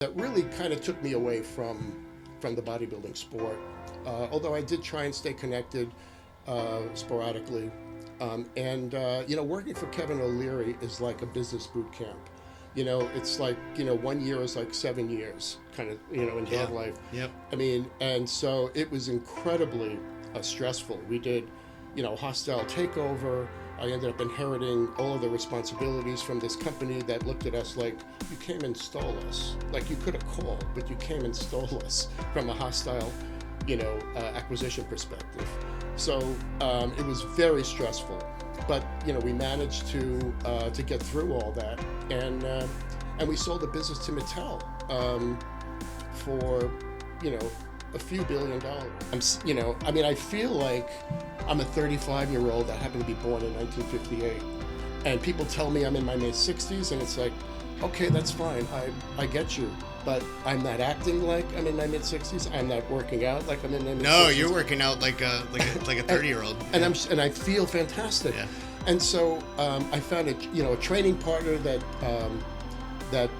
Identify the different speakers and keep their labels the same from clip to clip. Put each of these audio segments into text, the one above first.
Speaker 1: That really kind of took me away from the bodybuilding sport. Although I did try and stay connected sporadically. Working for Kevin O'Leary is like a business boot camp. It's like, 1 year is like 7 years, kind of, in dog life.
Speaker 2: Yep.
Speaker 1: I mean, and so it was incredibly stressful. We did, hostile takeover. I ended up inheriting all of the responsibilities from this company that looked at us like, you came and stole us. Like, you could have called, but you came and stole us from a hostile, acquisition perspective. So it was very stressful. But, we managed to get through all that. And we sold the business to Mattel for, a few $1 billion. I feel like I'm a 35-year-old that happened to be born in 1958. And people tell me I'm in my mid-60s, and it's like, okay, that's fine. I get you. But I'm not acting like I'm in my mid-60s. I'm not working out like I'm in my mid-60s.
Speaker 2: No, you're working out like a 30-year-old.
Speaker 1: And I feel fantastic.
Speaker 2: Yeah.
Speaker 1: And so I found a training partner that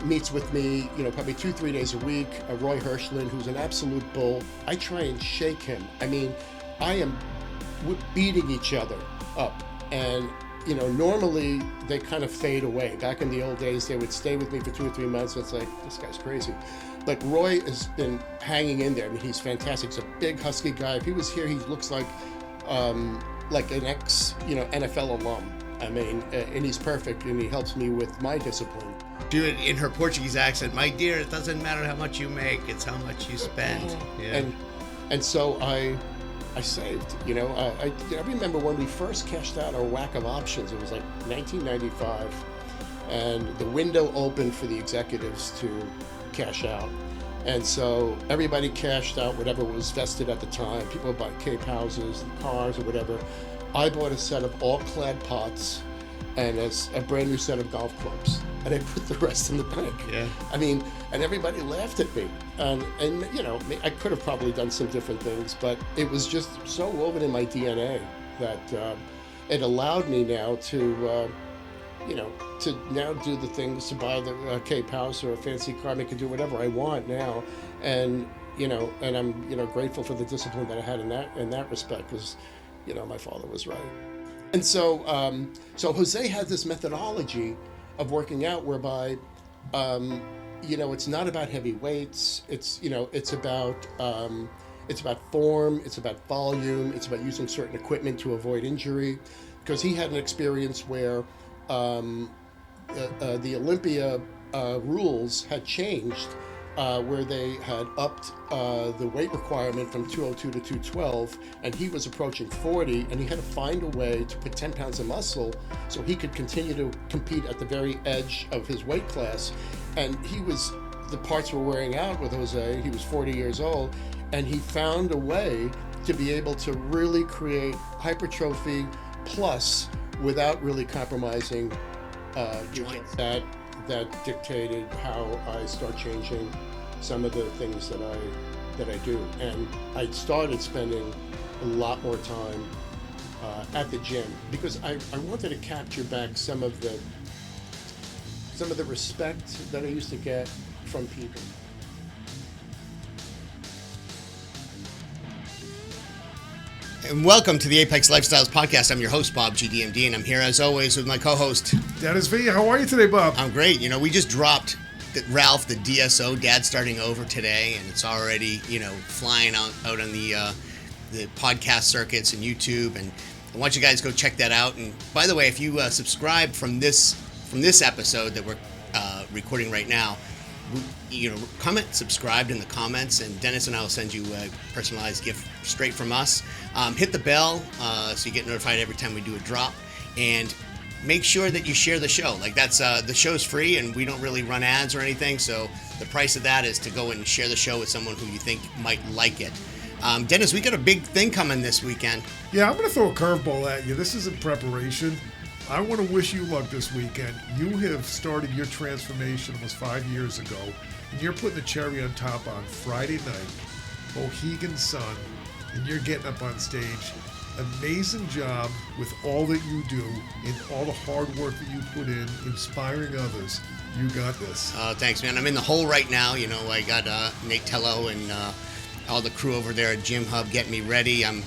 Speaker 1: meets with me, probably 2-3 days a week, Roy Hirschland, who's an absolute bull. I try and shake him. I mean, I am beating each other up. And, normally they kind of fade away. Back in the old days, they would stay with me for 2 or 3 months. It's like, this guy's crazy. But Roy has been hanging in there. I mean, he's fantastic. He's a big, husky guy. If he was here, he looks like an ex, NFL alum. I mean, and he's perfect, and he helps me with my discipline.
Speaker 2: Do it in her Portuguese accent. My dear, it doesn't matter how much you make, it's how much you spend. Yeah.
Speaker 1: And so I saved, I remember when we first cashed out our whack of options. It was like 1995, and the window opened for the executives to cash out. And so everybody cashed out whatever was vested at the time. People bought cape houses, cars, or whatever. I bought a set of all-clad pots and a brand new set of golf clubs. And I put the rest in the bank.
Speaker 2: Yeah.
Speaker 1: I mean, and everybody laughed at me. And I could have probably done some different things, but it was just so woven in my DNA that it allowed me now to now do the things, to buy the cape house or a fancy car. I can do whatever I want now. And I'm grateful for the discipline that I had in that respect, because, my father was right. And so Jose had this methodology of working out whereby, it's not about heavy weights. It's about form. It's about volume. It's about using certain equipment to avoid injury. Because he had an experience where the Olympia rules had changed, where they had upped the weight requirement from 202 to 212, and he was approaching 40, and he had to find a way to put 10 pounds of muscle so he could continue to compete at the very edge of his weight class. And the parts were wearing out with Jose. He was 40 years old, and he found a way to be able to really create hypertrophy plus without really compromising joints. That dictated how I start changing some of the things that I do. And I started spending a lot more time at the gym, because I wanted to capture back some of the respect that I used to get from people.
Speaker 2: And welcome to the Apex Lifestyles Podcast. I'm your host, Bob GDMD, and I'm here as always with my co-host.
Speaker 3: Dennis V. How are you today, Bob?
Speaker 2: I'm great. We just dropped Ralph, the DSO, Dad Starting Over today, and it's already, flying out on the podcast circuits and YouTube, and I want you guys to go check that out. And by the way, if you subscribe from this episode that we're recording right now, comment, subscribe in the comments, and Dennis and I will send you a personalized gift straight from us. Hit the bell so you get notified every time we do a drop, and make sure that you share the show. Like, that's the show's free, and we don't really run ads or anything, so the price of that is to go and share the show with someone who you think might like it. Dennis, we got a big thing coming this weekend.
Speaker 3: Yeah, I'm going to throw a curveball at you. This is in preparation. I want to wish you luck this weekend. You have started your transformation almost 5 years ago, and you're putting the cherry on top on Friday night, Mohegan Sun, and you're getting up on stage amazing job with all that you do and all the hard work that you put in, inspiring others. You got this.
Speaker 2: Thanks, man. I'm in the hole right now. You know, I got Nate Tello and all the crew over there at Gym Hub getting me ready. I'm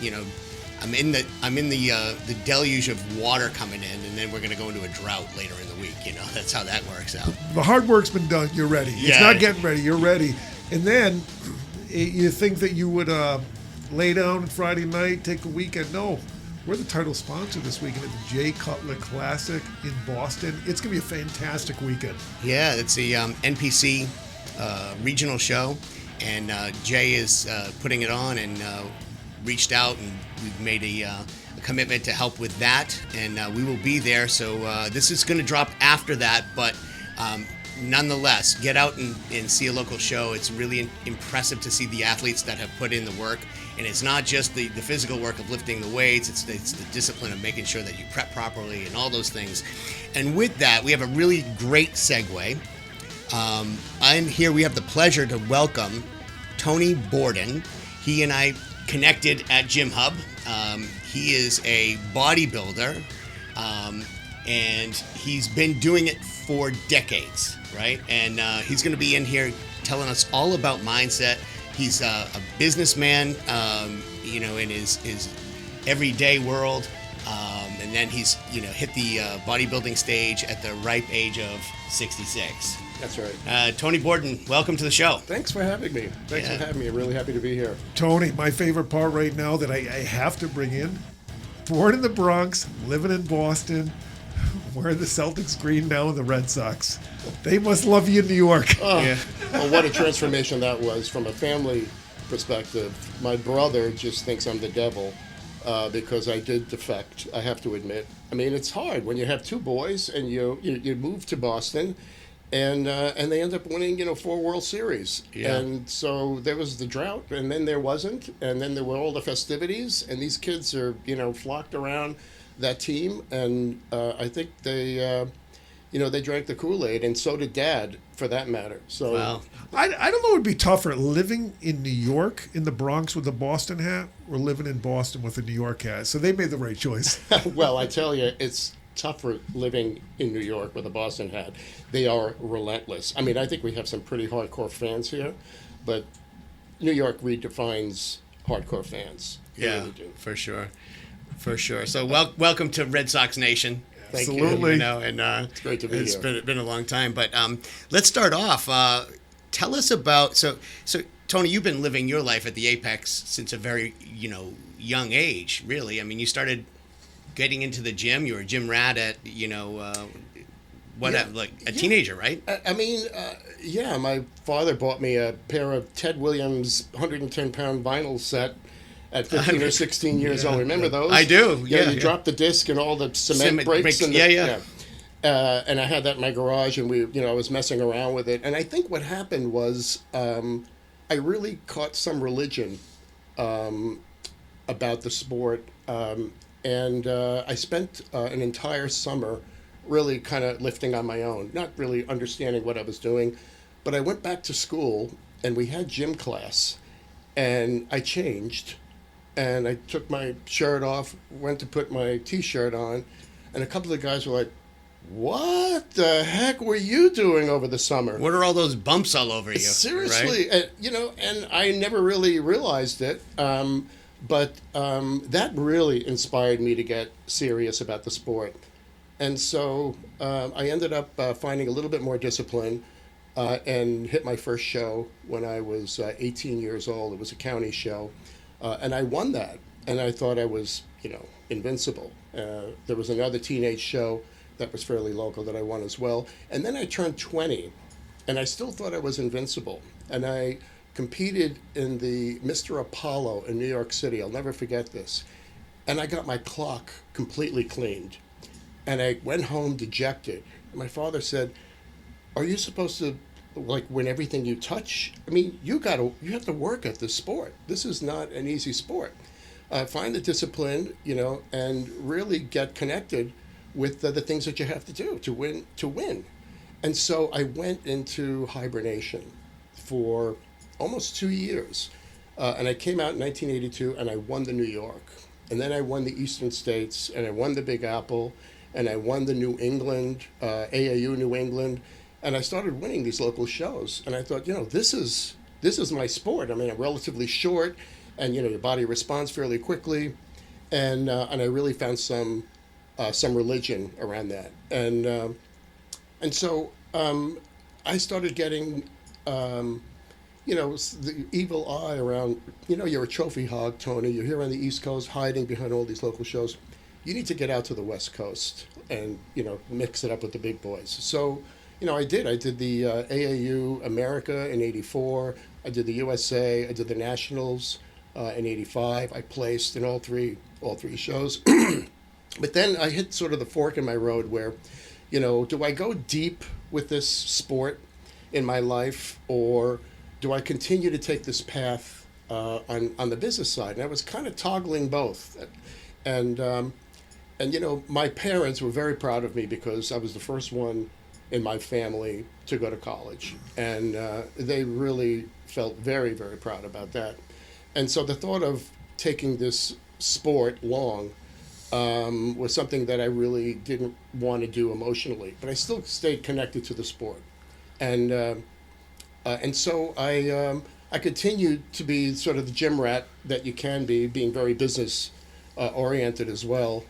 Speaker 2: in the deluge of water coming in, and then we're gonna go into a drought later in the week. You know, that's how that works out.
Speaker 3: The hard work's been done. You're ready.
Speaker 2: Yeah.
Speaker 3: It's not getting ready. You're ready. And then you think that you would lay down Friday night, take a weekend. No. We're the title sponsor this weekend at the Jay Cutler Classic in Boston. It's going to be a fantastic weekend.
Speaker 2: Yeah, it's the NPC regional show, and Jay is putting it on and reached out, and we've made a commitment to help with that, and we will be there. So this is going to drop after that, but nonetheless, get out and see a local show. It's really impressive to see the athletes that have put in the work. And it's not just the physical work of lifting the weights, it's the discipline of making sure that you prep properly and all those things. And with that, we have a really great segue. And here we have the pleasure to welcome Tony Borden. He and I connected at Gym Hub. He is a bodybuilder, and he's been doing it for decades, right? And he's going to be in here telling us all about mindset. He's a businessman, in his everyday world, and then he's hit the bodybuilding stage at the ripe age of 66.
Speaker 1: That's right.
Speaker 2: Tony Borden, welcome to the show.
Speaker 1: Thanks for having me. Thanks for having me. I'm really happy to be here.
Speaker 3: Tony, my favorite part right now that I have to bring in, born in the Bronx, living in Boston, wearing the Celtics green now and the Red Sox. They must love you in New York.
Speaker 1: Oh, yeah. Well, what a transformation that was from a family perspective. My brother just thinks I'm the devil because I did defect, I have to admit. I mean, it's hard when you have two boys and you move to Boston and they end up winning, 4 World Series.
Speaker 2: Yeah.
Speaker 1: And so there was the drought, and then there wasn't, and then there were all the festivities, and these kids are, flocked around that team, and I think they drank the Kool-Aid, and so did Dad, for that matter. So,
Speaker 2: wow.
Speaker 3: I don't know what would be tougher, living in New York, in the Bronx with a Boston hat, or living in Boston with a New York hat. So they made the right choice.
Speaker 1: Well, I tell you, it's tougher living in New York with a Boston hat. They are relentless. I mean, I think we have some pretty hardcore fans here, but New York redefines hardcore fans. They
Speaker 2: Yeah,
Speaker 1: really do.
Speaker 2: for sure. For sure. So welcome to Red Sox Nation.
Speaker 1: Thank
Speaker 3: Absolutely.
Speaker 1: you.
Speaker 2: And
Speaker 1: It's great to be
Speaker 2: it's
Speaker 1: here.
Speaker 2: been a long time. But let's start off. Tell us about so Tony, you've been living your life at the apex since a very young age. Really, I mean, you started getting into the gym. You were a gym rat at teenager, right?
Speaker 1: I mean, my father bought me a pair of Ted Williams 110-pound vinyl set at 15 or 16 years old. Remember those?
Speaker 2: I do.
Speaker 1: You drop the disc and all the cement breaks. And and I had that in my garage, and I was messing around with it. And I think what happened was I really caught some religion about the sport. And I spent an entire summer really kind of lifting on my own, not really understanding what I was doing. But I went back to school, and we had gym class, and I changed. And I took my shirt off, went to put my T-shirt on, and a couple of guys were like, "What the heck were you doing over the summer?"
Speaker 2: What are all those bumps all over you?
Speaker 1: Seriously,
Speaker 2: right?
Speaker 1: And I never really realized it, but that really inspired me to get serious about the sport. And so I ended up finding a little bit more discipline and hit my first show when I was 18 years old. It was a county show. And I won that, and I thought I was, invincible. There was another teenage show that was fairly local that I won as well. And then I turned 20, and I still thought I was invincible. And I competed in the Mr. Apollo in New York City. I'll never forget this. And I got my clock completely cleaned. And I went home dejected. And my father said, "Are you supposed to win everything you touch? I mean, you have to work at this sport. This is not an easy sport. Find the discipline, and really get connected with the things that you have to do to win." And so I went into hibernation for almost 2 years. And I came out in 1982, and I won the New York. and then I won the Eastern States, and I won the Big Apple, and I won the New England, AAU New England, and I started winning these local shows. And I thought, this is my sport. I mean, I'm relatively short, and your body responds fairly quickly, and I really found some religion around that, and so I started getting the evil eye around, you're a trophy hog, Tony. You're here on the East Coast hiding behind all these local shows. You need to get out to the West Coast and, mix it up with the big boys. So, I did. I did the AAU America in '84. I did the USA. I did the Nationals in '85. I placed in all three shows. But then I hit sort of the fork in my road where, do I go deep with this sport in my life, or do I continue to take this path on the business side? And I was kind of toggling both. And my parents were very proud of me because I was the first one in my family to go to college. And they really felt very, very proud about that. And so the thought of taking this sport long was something that I really didn't want to do emotionally, but I still stayed connected to the sport. And so I continued to be sort of the gym rat that you can be, being very business oriented as well.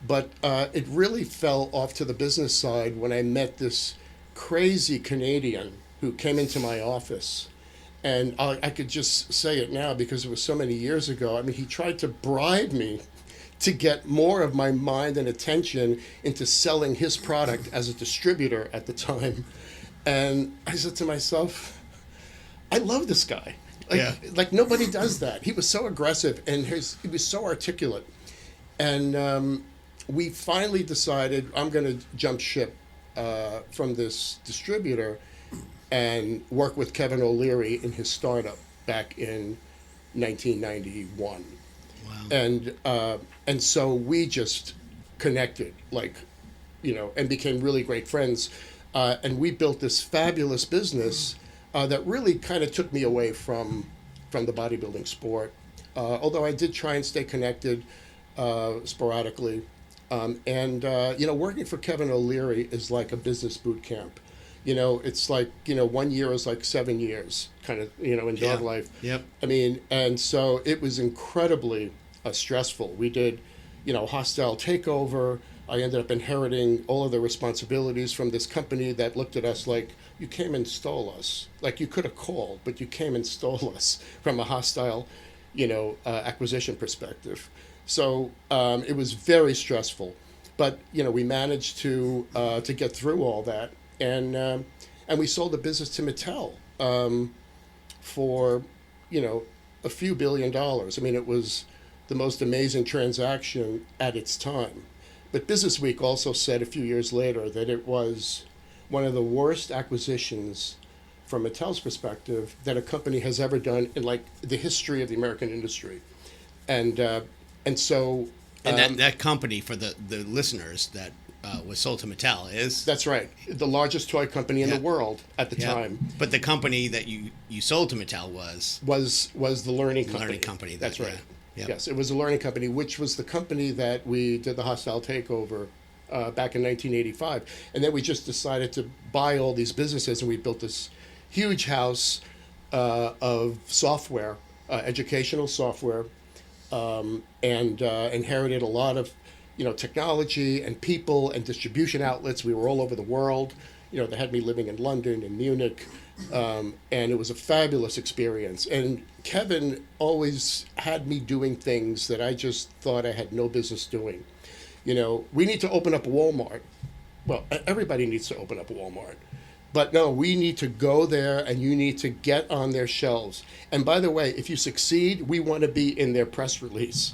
Speaker 1: But it really fell off to the business side when I met this crazy Canadian who came into my office. And I could just say it now because it was so many years ago. I mean, he tried to bribe me to get more of my mind and attention into selling his product as a distributor at the time. And I said to myself, I love this guy. Like nobody does that. He was so aggressive, and he was so articulate. And we finally decided I'm going to jump ship from this distributor and work with Kevin O'Leary in his startup back in 1991. Wow. And so we just connected, and became really great friends. And we built this fabulous business that really kind of took me away from the bodybuilding sport. Although I did try and stay connected sporadically. Working for Kevin O'Leary is like a business boot camp. It's like, 1 year is like 7 years, kind of, in dog life.
Speaker 2: Yep.
Speaker 1: I mean, and so it was incredibly stressful. We did, hostile takeover. I ended up inheriting all of the responsibilities from this company that looked at us like, you came and stole us. Like, you could have called, but you came and stole us from a hostile, acquisition perspective. So it was very stressful. But, we managed to get through all that. And we sold the business to Mattel for, a few $1 billion. I mean, it was the most amazing transaction at its time. But Business Week also said a few years later that it was one of the worst acquisitions from Mattel's perspective that a company has ever done in the history of the American industry. And so...
Speaker 2: And that company, for the listeners, that was sold to Mattel is...
Speaker 1: That's right. The largest toy company in the world at the time.
Speaker 2: But the company that you sold to Mattel was
Speaker 1: the Learning Company.
Speaker 2: Learning Company.
Speaker 1: That's right.
Speaker 2: Yep.
Speaker 1: Yes, it was a Learning Company, which was the company that we did the hostile takeover back in 1985. And then we just decided to buy all these businesses, and we built this huge house of software, educational software, and inherited a lot of technology and people and distribution outlets. We were all over the world. They had me living in London and Munich, and it was a fabulous experience. And Kevin always had me doing things that I just thought I had no business doing. We need to open up a Walmart. Well, everybody needs to open up a Walmart. But no, we need to go there, and you need to get on their shelves. And by the way, if you succeed, we want to be in their press release.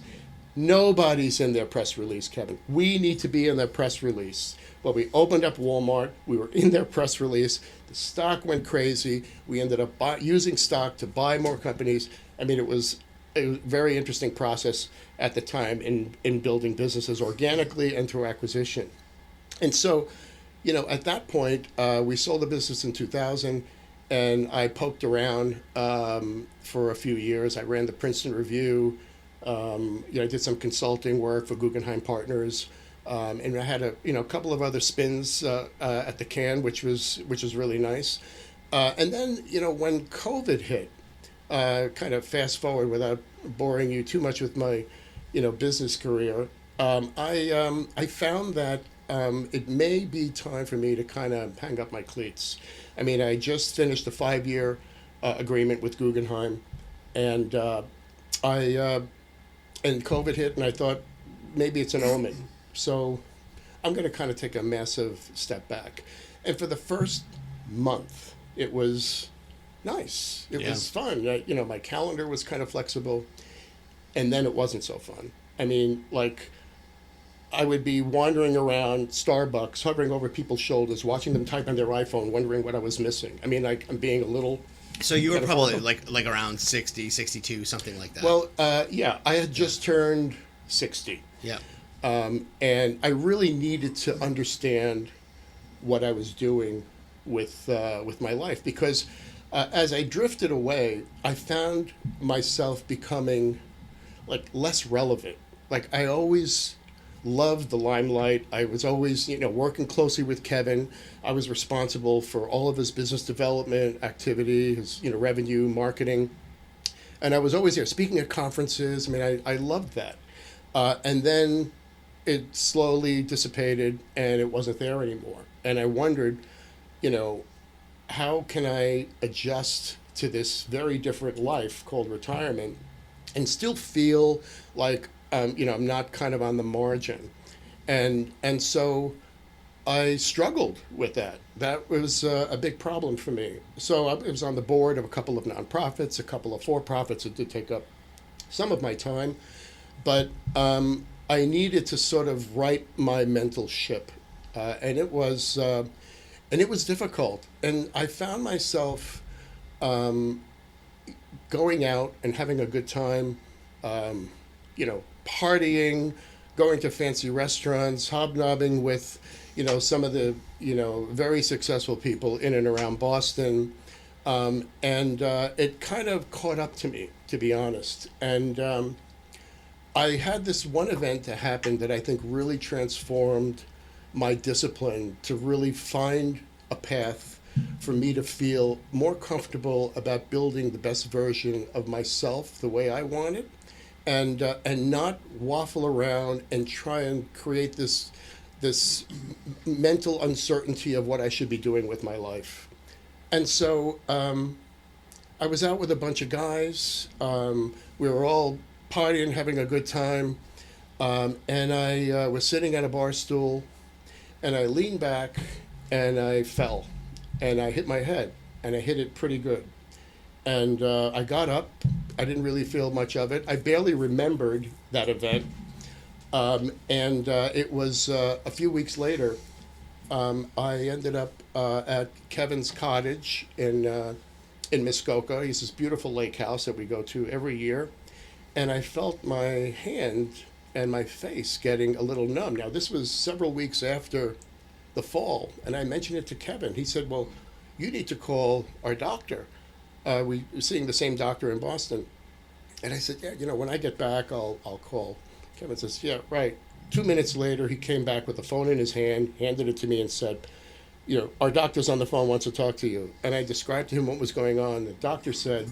Speaker 1: Nobody's in their press release, Kevin. We need to be in their press release. Well, we opened up Walmart. We were in their press release. The stock went crazy. We ended up using stock to buy more companies. I mean, it was a very interesting process at the time in building businesses organically and through acquisition. And so, at that point, we sold the business in 2000, and I poked around for a few years. I ran the Princeton Review. I did some consulting work for Guggenheim Partners, and I had a couple of other spins at the can, which was really nice. And then when COVID hit, kind of fast forward without boring you too much with my business career, I found that it may be time for me to kind of hang up my cleats. I mean, I just finished a 5-year agreement with Guggenheim, and I and COVID hit, and I thought maybe it's an omen. So I'm going to kind of take a massive step back. And for the first month, it was nice. It was fun. My calendar was kind of flexible, and then it wasn't so fun. I mean, like, I would be wandering around Starbucks, hovering over people's shoulders, watching them type on their iPhone, wondering what I was missing. I mean, like, I'm being a little...
Speaker 2: So you were probably like around 60, 62, something like that.
Speaker 1: Well, yeah, I had just turned 60.
Speaker 2: Yeah.
Speaker 1: And I really needed to understand what I was doing with my life, because as I drifted away, I found myself becoming like less relevant. Like, I always loved the limelight. I was always, working closely with Kevin. I was responsible for all of his business development activity, his, revenue, marketing. And I was always there speaking at conferences. I mean, I loved that. And then it slowly dissipated and it wasn't there anymore. And I wondered, how can I adjust to this very different life called retirement and still feel like I'm not kind of on the margin, and so I struggled with that. That was a big problem for me. So I was on the board of a couple of nonprofits, a couple of for-profits that did take up some of my time, but I needed to sort of right my mental ship, and it was difficult. And I found myself going out and having a good time. Partying, going to fancy restaurants, hobnobbing with, some of the, very successful people in and around Boston. And it kind of caught up to me, to be honest. And I had this one event that happened that I think really transformed my discipline to really find a path for me to feel more comfortable about building the best version of myself the way I wanted. And not waffle around and try and create this mental uncertainty of what I should be doing with my life. And so I was out with a bunch of guys. We were all partying, having a good time. And I was sitting at a bar stool, and I leaned back, and I fell. And I hit my head, and I hit it pretty good. And I got up. I didn't really feel much of it. I barely remembered that event. And it was a few weeks later, I ended up at Kevin's cottage in Muskoka. He's this beautiful lake house that we go to every year. And I felt my hand and my face getting a little numb. Now, this was several weeks after the fall. And I mentioned it to Kevin. He said, well, you need to call our doctor. We were seeing the same doctor in Boston. And I said, yeah, when I get back, I'll call. Kevin says, yeah, right. 2 minutes later, he came back with the phone in his hand, handed it to me and said, our doctor's on the phone, wants to talk to you. And I described to him what was going on. The doctor said,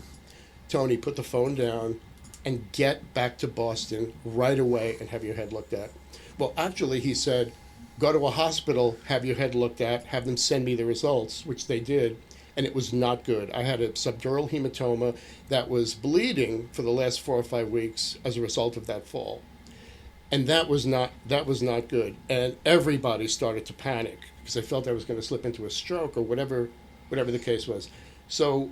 Speaker 1: Tony, put the phone down and get back to Boston right away and have your head looked at. Well, actually, he said, go to a hospital, have your head looked at, have them send me the results, which they did. And it was not good. I had a subdural hematoma that was bleeding for the last 4 or 5 weeks as a result of that fall. And that was not good. And everybody started to panic because they felt I was going to slip into a stroke or whatever the case was. So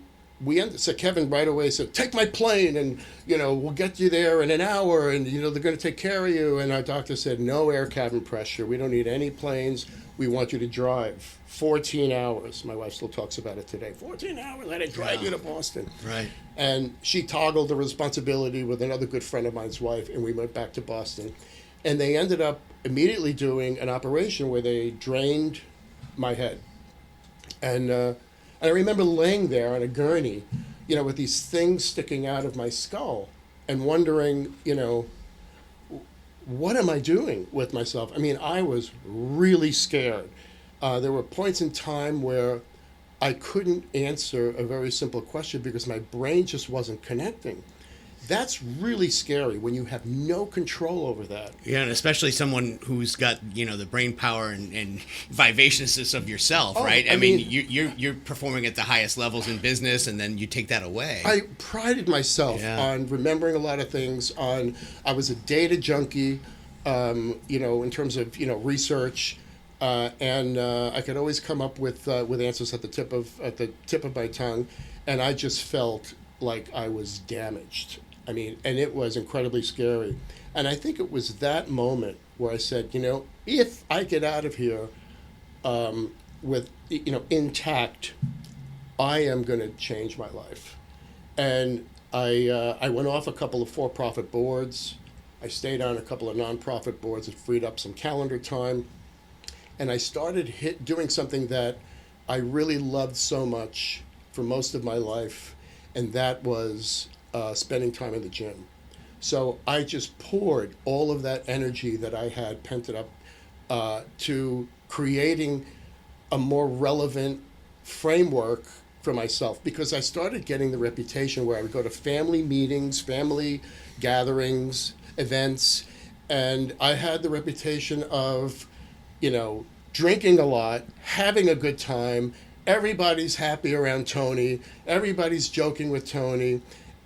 Speaker 1: Kevin right away said, take my plane and, we'll get you there in an hour and, they're going to take care of you. And our doctor said, no air cabin pressure. We don't need any planes. We want you to drive 14 hours. My wife still talks about it today. 14 hours, let it drive you to Boston.
Speaker 2: Right.
Speaker 1: And she toggled the responsibility with another good friend of mine's wife, and we went back to Boston. And they ended up immediately doing an operation where they drained my head. And I remember laying there on a gurney, with these things sticking out of my skull. and wondering, what am I doing with myself? I mean, I was really scared. There were points in time where I couldn't answer a very simple question because my brain just wasn't connecting. That's really scary when you have no control over that.
Speaker 2: Yeah, and especially someone who's got the brain power and vivaciousness of yourself, right? I mean, you're performing at the highest levels in business, and then you take that away.
Speaker 1: I prided myself on remembering a lot of things. I was a data junkie, in terms of research, and I could always come up with answers at the tip of my tongue, and I just felt like I was damaged. I mean, and it was incredibly scary. And I think it was that moment where I said, if I get out of here with, intact, I am going to change my life. And I went off a couple of for-profit boards. I stayed on a couple of nonprofit boards. It freed up some calendar time. And I started doing something that I really loved so much for most of my life, and that was spending time in the gym. So I just poured all of that energy that I had pent up to creating a more relevant framework for myself, because I started getting the reputation where I would go to family meetings, family gatherings, events, and I had the reputation of, drinking a lot, having a good time. Everybody's happy around Tony. Everybody's joking with Tony.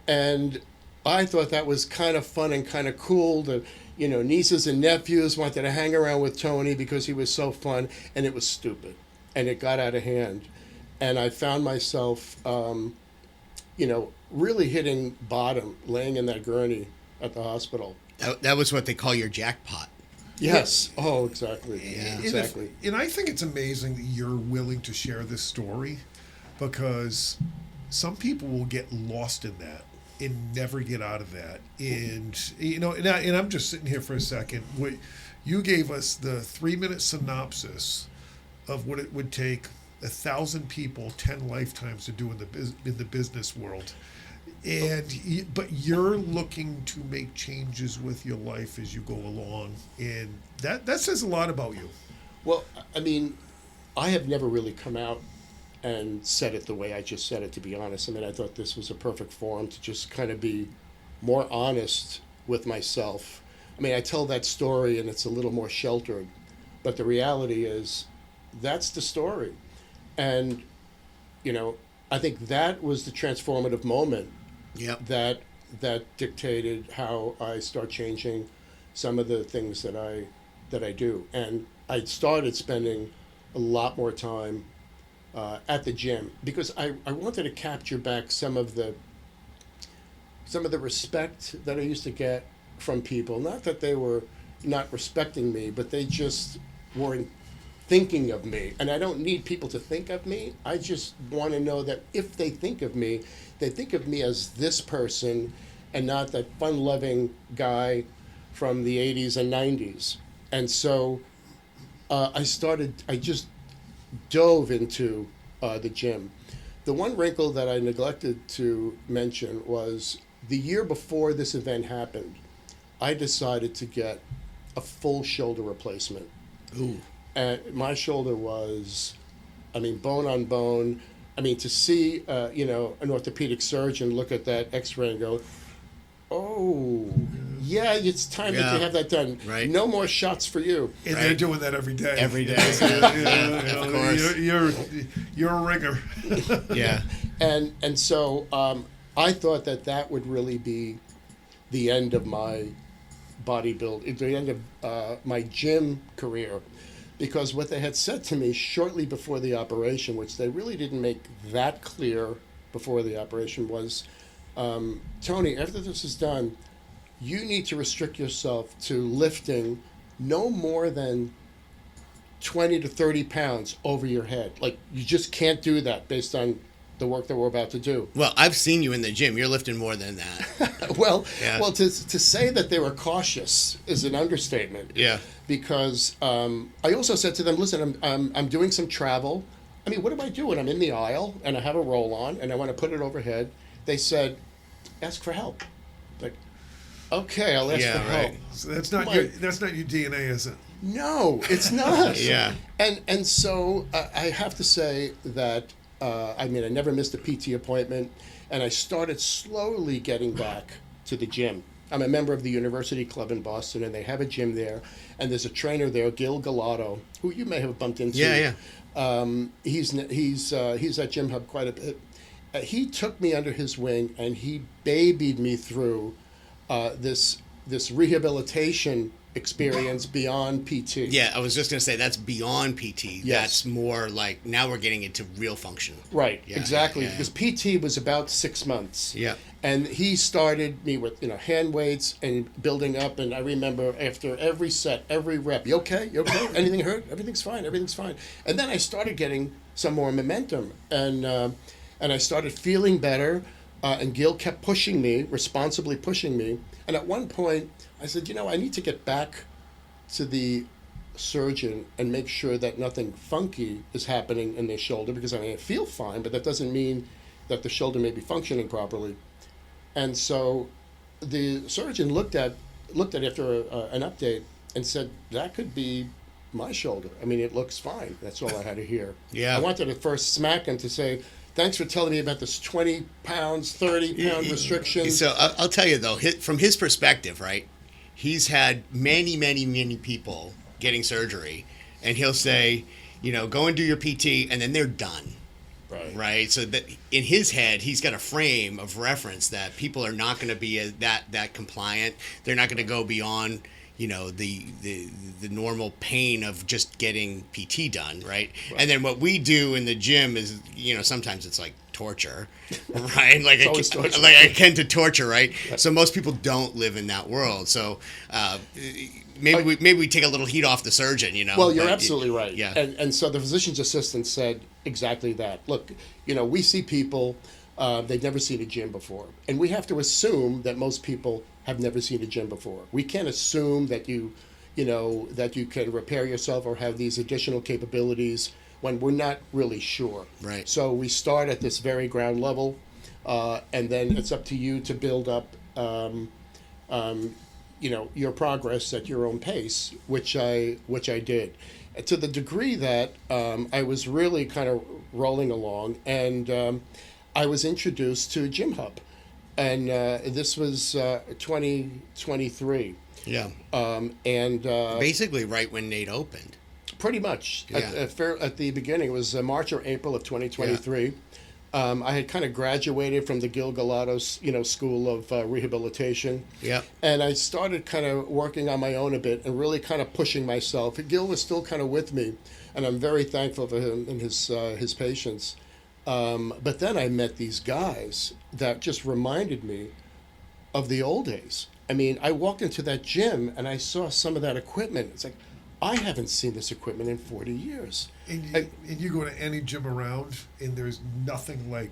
Speaker 1: And I thought that was kind of fun and kind of cool. The, nieces and nephews wanted to hang around with Tony because he was so fun. And it was stupid. And it got out of hand. And I found myself, really hitting bottom, laying in that gurney at the hospital.
Speaker 2: That was what they call your jackpot.
Speaker 1: Yes. Oh, exactly.
Speaker 2: Yeah.
Speaker 1: Exactly.
Speaker 3: And I think it's amazing that you're willing to share this story, because some people will get lost in that and never get out of that. And, and I'm just sitting here for a second. You gave us the 3-minute synopsis of what it would take 1,000 people 10 lifetimes to do in the business world. But you're looking to make changes with your life as you go along, and that says a lot about you.
Speaker 1: Well, I mean, I have never really come out and said it the way I just said it, to be honest. I mean, I thought this was a perfect forum to just kind of be more honest with myself. I mean, I tell that story and it's a little more sheltered, but the reality is that's the story. And, I think that was the transformative moment.
Speaker 2: Yep.
Speaker 1: That dictated how I start changing some of the things that I do. And I started spending a lot more time at the gym because I wanted to capture back some of the respect that I used to get from people. Not that they were not respecting me, but they just weren't thinking of me. And I don't need people to think of me. I just want to know that if they think of me, they think of me as this person and not that fun-loving guy from the 80s and 90s. And so I just dove into the gym. The one wrinkle that I neglected to mention was the year before this event happened, I decided to get a full shoulder replacement.
Speaker 2: Ooh.
Speaker 1: And my shoulder was, bone on bone. To see, an orthopedic surgeon look at that X-ray and go, oh, yeah, it's time that you have that done.
Speaker 2: Right.
Speaker 1: No more shots for you.
Speaker 3: And they're doing that every day.
Speaker 2: Every day.
Speaker 3: Of
Speaker 2: course.
Speaker 3: You're a ringer.
Speaker 2: Yeah.
Speaker 1: And so I thought that would really be the end of my bodybuilding, the end of my gym career. Because what they had said to me shortly before the operation, which they really didn't make that clear before the operation, was, Tony, after this is done, you need to restrict yourself to lifting no more than 20 to 30 pounds over your head. Like, you just can't do that based on the work that we're about to do.
Speaker 2: Well, I've seen you in the gym. You're lifting more than that.
Speaker 1: Well, to say that they were cautious is an understatement.
Speaker 2: Yeah.
Speaker 1: Because I also said to them, listen, I'm doing some travel. What do I do when I'm in the aisle and I have a roll-on and I want to put it overhead? They said, ask for help. Like, Okay, I'll ask
Speaker 2: Yeah,
Speaker 1: for help.
Speaker 2: right.
Speaker 3: So that's not
Speaker 1: My-
Speaker 3: your DNA, is it?
Speaker 1: No, it's not.
Speaker 2: Yeah.
Speaker 1: And so I have to say that I mean I never missed a PT appointment, and I started slowly getting back to the gym. I'm a member of the University Club in Boston, and they have a gym there, and there's a trainer there, Gil Galato, who you may have bumped into.
Speaker 2: Yeah,
Speaker 1: He's at Gym Hub quite a bit. He took me under his wing, and he babied me through this rehabilitation experience beyond PT.
Speaker 2: Yeah, I was just gonna say that's beyond PT.
Speaker 1: Yes.
Speaker 2: That's more like now we're getting into real function.
Speaker 1: Right,
Speaker 2: Yeah,
Speaker 1: exactly.
Speaker 2: yeah, yeah.
Speaker 1: Because PT was about 6 months.
Speaker 2: Yeah.
Speaker 1: And he started me with, hand weights and building up. And I remember after every set, every rep, you okay? You okay? Anything hurt? Everything's fine. Everything's fine. And then I started getting some more momentum. And I started feeling better. And Gil kept pushing me, responsibly pushing me. And at one point, I said, I need to get back to the surgeon and make sure that nothing funky is happening in their shoulder, because I feel fine, but that doesn't mean that the shoulder may be functioning properly. And so the surgeon looked at after an update and said, that could be my shoulder. I mean, it looks fine. That's all I had to hear.
Speaker 2: Yeah.
Speaker 1: I wanted to first smack him to say, thanks for telling me about this 20 pounds, 30 pound restriction.
Speaker 2: So I'll tell you though, from his perspective, right? He's had many, many, many people getting surgery, and he'll say, go and do your PT, and then they're done. Right. So that in his head, he's got a frame of reference that people are not going to be that compliant. They're not going to go beyond, the normal pain of just getting PT done, right? And then what we do in the gym is, sometimes it's like torture, right? Like
Speaker 1: always torture.
Speaker 2: like akin to torture, right? So most people don't live in that world. So maybe we take a little heat off the surgeon,
Speaker 1: Well, you're
Speaker 2: but
Speaker 1: absolutely right.
Speaker 2: Yeah.
Speaker 1: And so the physician's assistant said exactly that. Look, we see people, they've never seen a gym before. And we have to assume that most people have never seen a gym before. We can't assume that that you can repair yourself or have these additional capabilities when we're not really sure.
Speaker 2: Right.
Speaker 1: So we start at this very ground level, and then it's up to you to build up your progress at your own pace, which I did, to the degree that I was really kind of rolling along, and I was introduced to Gym Hub, and this was 2023.
Speaker 2: Yeah.
Speaker 1: And
Speaker 2: Basically right when Nate opened.
Speaker 1: pretty much
Speaker 2: Yeah.
Speaker 1: at the beginning, it was March or April of 2023. I had kind of graduated from the Gil Galato's, school of rehabilitation.
Speaker 2: Yep.
Speaker 1: And I started kind of working on my own a bit and really kind of pushing myself. Gil was still kind of with me, and I'm very thankful for him and his patience. But then I met these guys that just reminded me of the old days. I mean, I walked into that gym and I saw some of that equipment. It's like, I haven't seen this equipment in 40 years.
Speaker 3: And you go to any gym around, and there's nothing like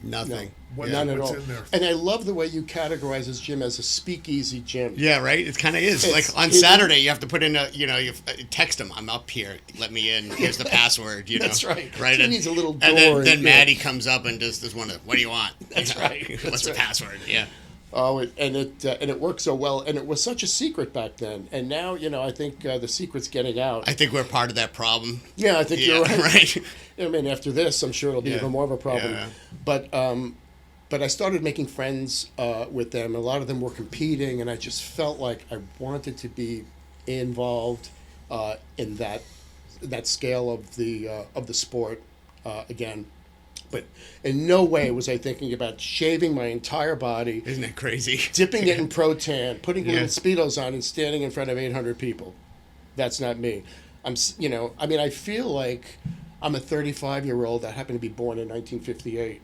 Speaker 2: Nothing.
Speaker 1: None at
Speaker 3: what's
Speaker 1: all.
Speaker 3: in there.
Speaker 1: And I love the way you categorize this gym as a speakeasy gym.
Speaker 2: Yeah, right. It kind of is.
Speaker 1: It's
Speaker 2: Like on
Speaker 1: hidden.
Speaker 2: Saturday, you have to put in you text them. I'm up here. Let me in. Here's the password.
Speaker 1: That's right.
Speaker 2: Right.
Speaker 1: He needs a little
Speaker 2: And
Speaker 1: door
Speaker 2: then
Speaker 1: and-
Speaker 2: Maddie comes up and does one of. What do you want?
Speaker 1: That's right.
Speaker 2: What's
Speaker 1: That's
Speaker 2: the
Speaker 1: right.
Speaker 2: password? Yeah.
Speaker 1: Oh, and it worked so well, and it was such a secret back then. And now, I think the secret's getting out.
Speaker 2: I think we're part of that problem.
Speaker 1: Yeah, I think
Speaker 2: Yeah.
Speaker 1: you're right.
Speaker 2: Right.
Speaker 1: I mean, after this, I'm sure it'll be
Speaker 2: Yeah.
Speaker 1: even more of a problem.
Speaker 2: Yeah.
Speaker 1: But I started making friends with them. A lot of them were competing, and I just felt like I wanted to be involved in that scale of the sport again. But in no way was I thinking about shaving my entire body,
Speaker 2: Isn't that crazy?
Speaker 1: dipping it in Protan, putting
Speaker 2: Yeah.
Speaker 1: little Speedos on, and standing in front of 800 people. That's not me. I feel like I'm a 35-year-old that happened to be born in 1958.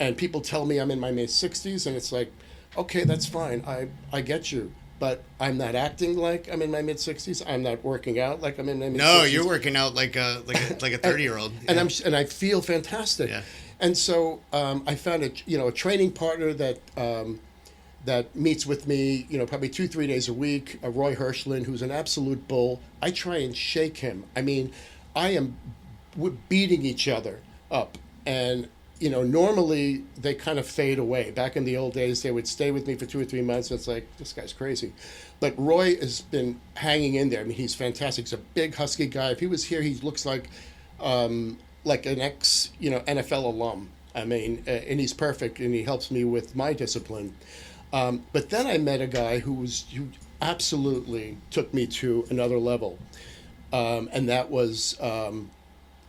Speaker 1: And people tell me I'm in my mid-60s, and it's like, okay, that's fine. I get you. But I'm not acting like I'm in my mid-60s. I'm not working out like I'm in my mid-60s.
Speaker 2: No, you're working out like a 30-year-old.
Speaker 1: And I feel fantastic.
Speaker 2: Yeah.
Speaker 1: And so I found a training partner that meets with me, probably 2-3 days a week. Roy Hirschland, who's an absolute bull. I try and shake him. I mean, we're beating each other up, and normally they kind of fade away. Back in the old days, they would stay with me for 2 or 3 months. It's like, this guy's crazy. But Roy has been hanging in there. I mean, he's fantastic. He's a big, husky guy. If he was here, he looks like an ex, NFL alum. I mean, and he's perfect, and he helps me with my discipline. But then I met a guy who absolutely took me to another level, and that was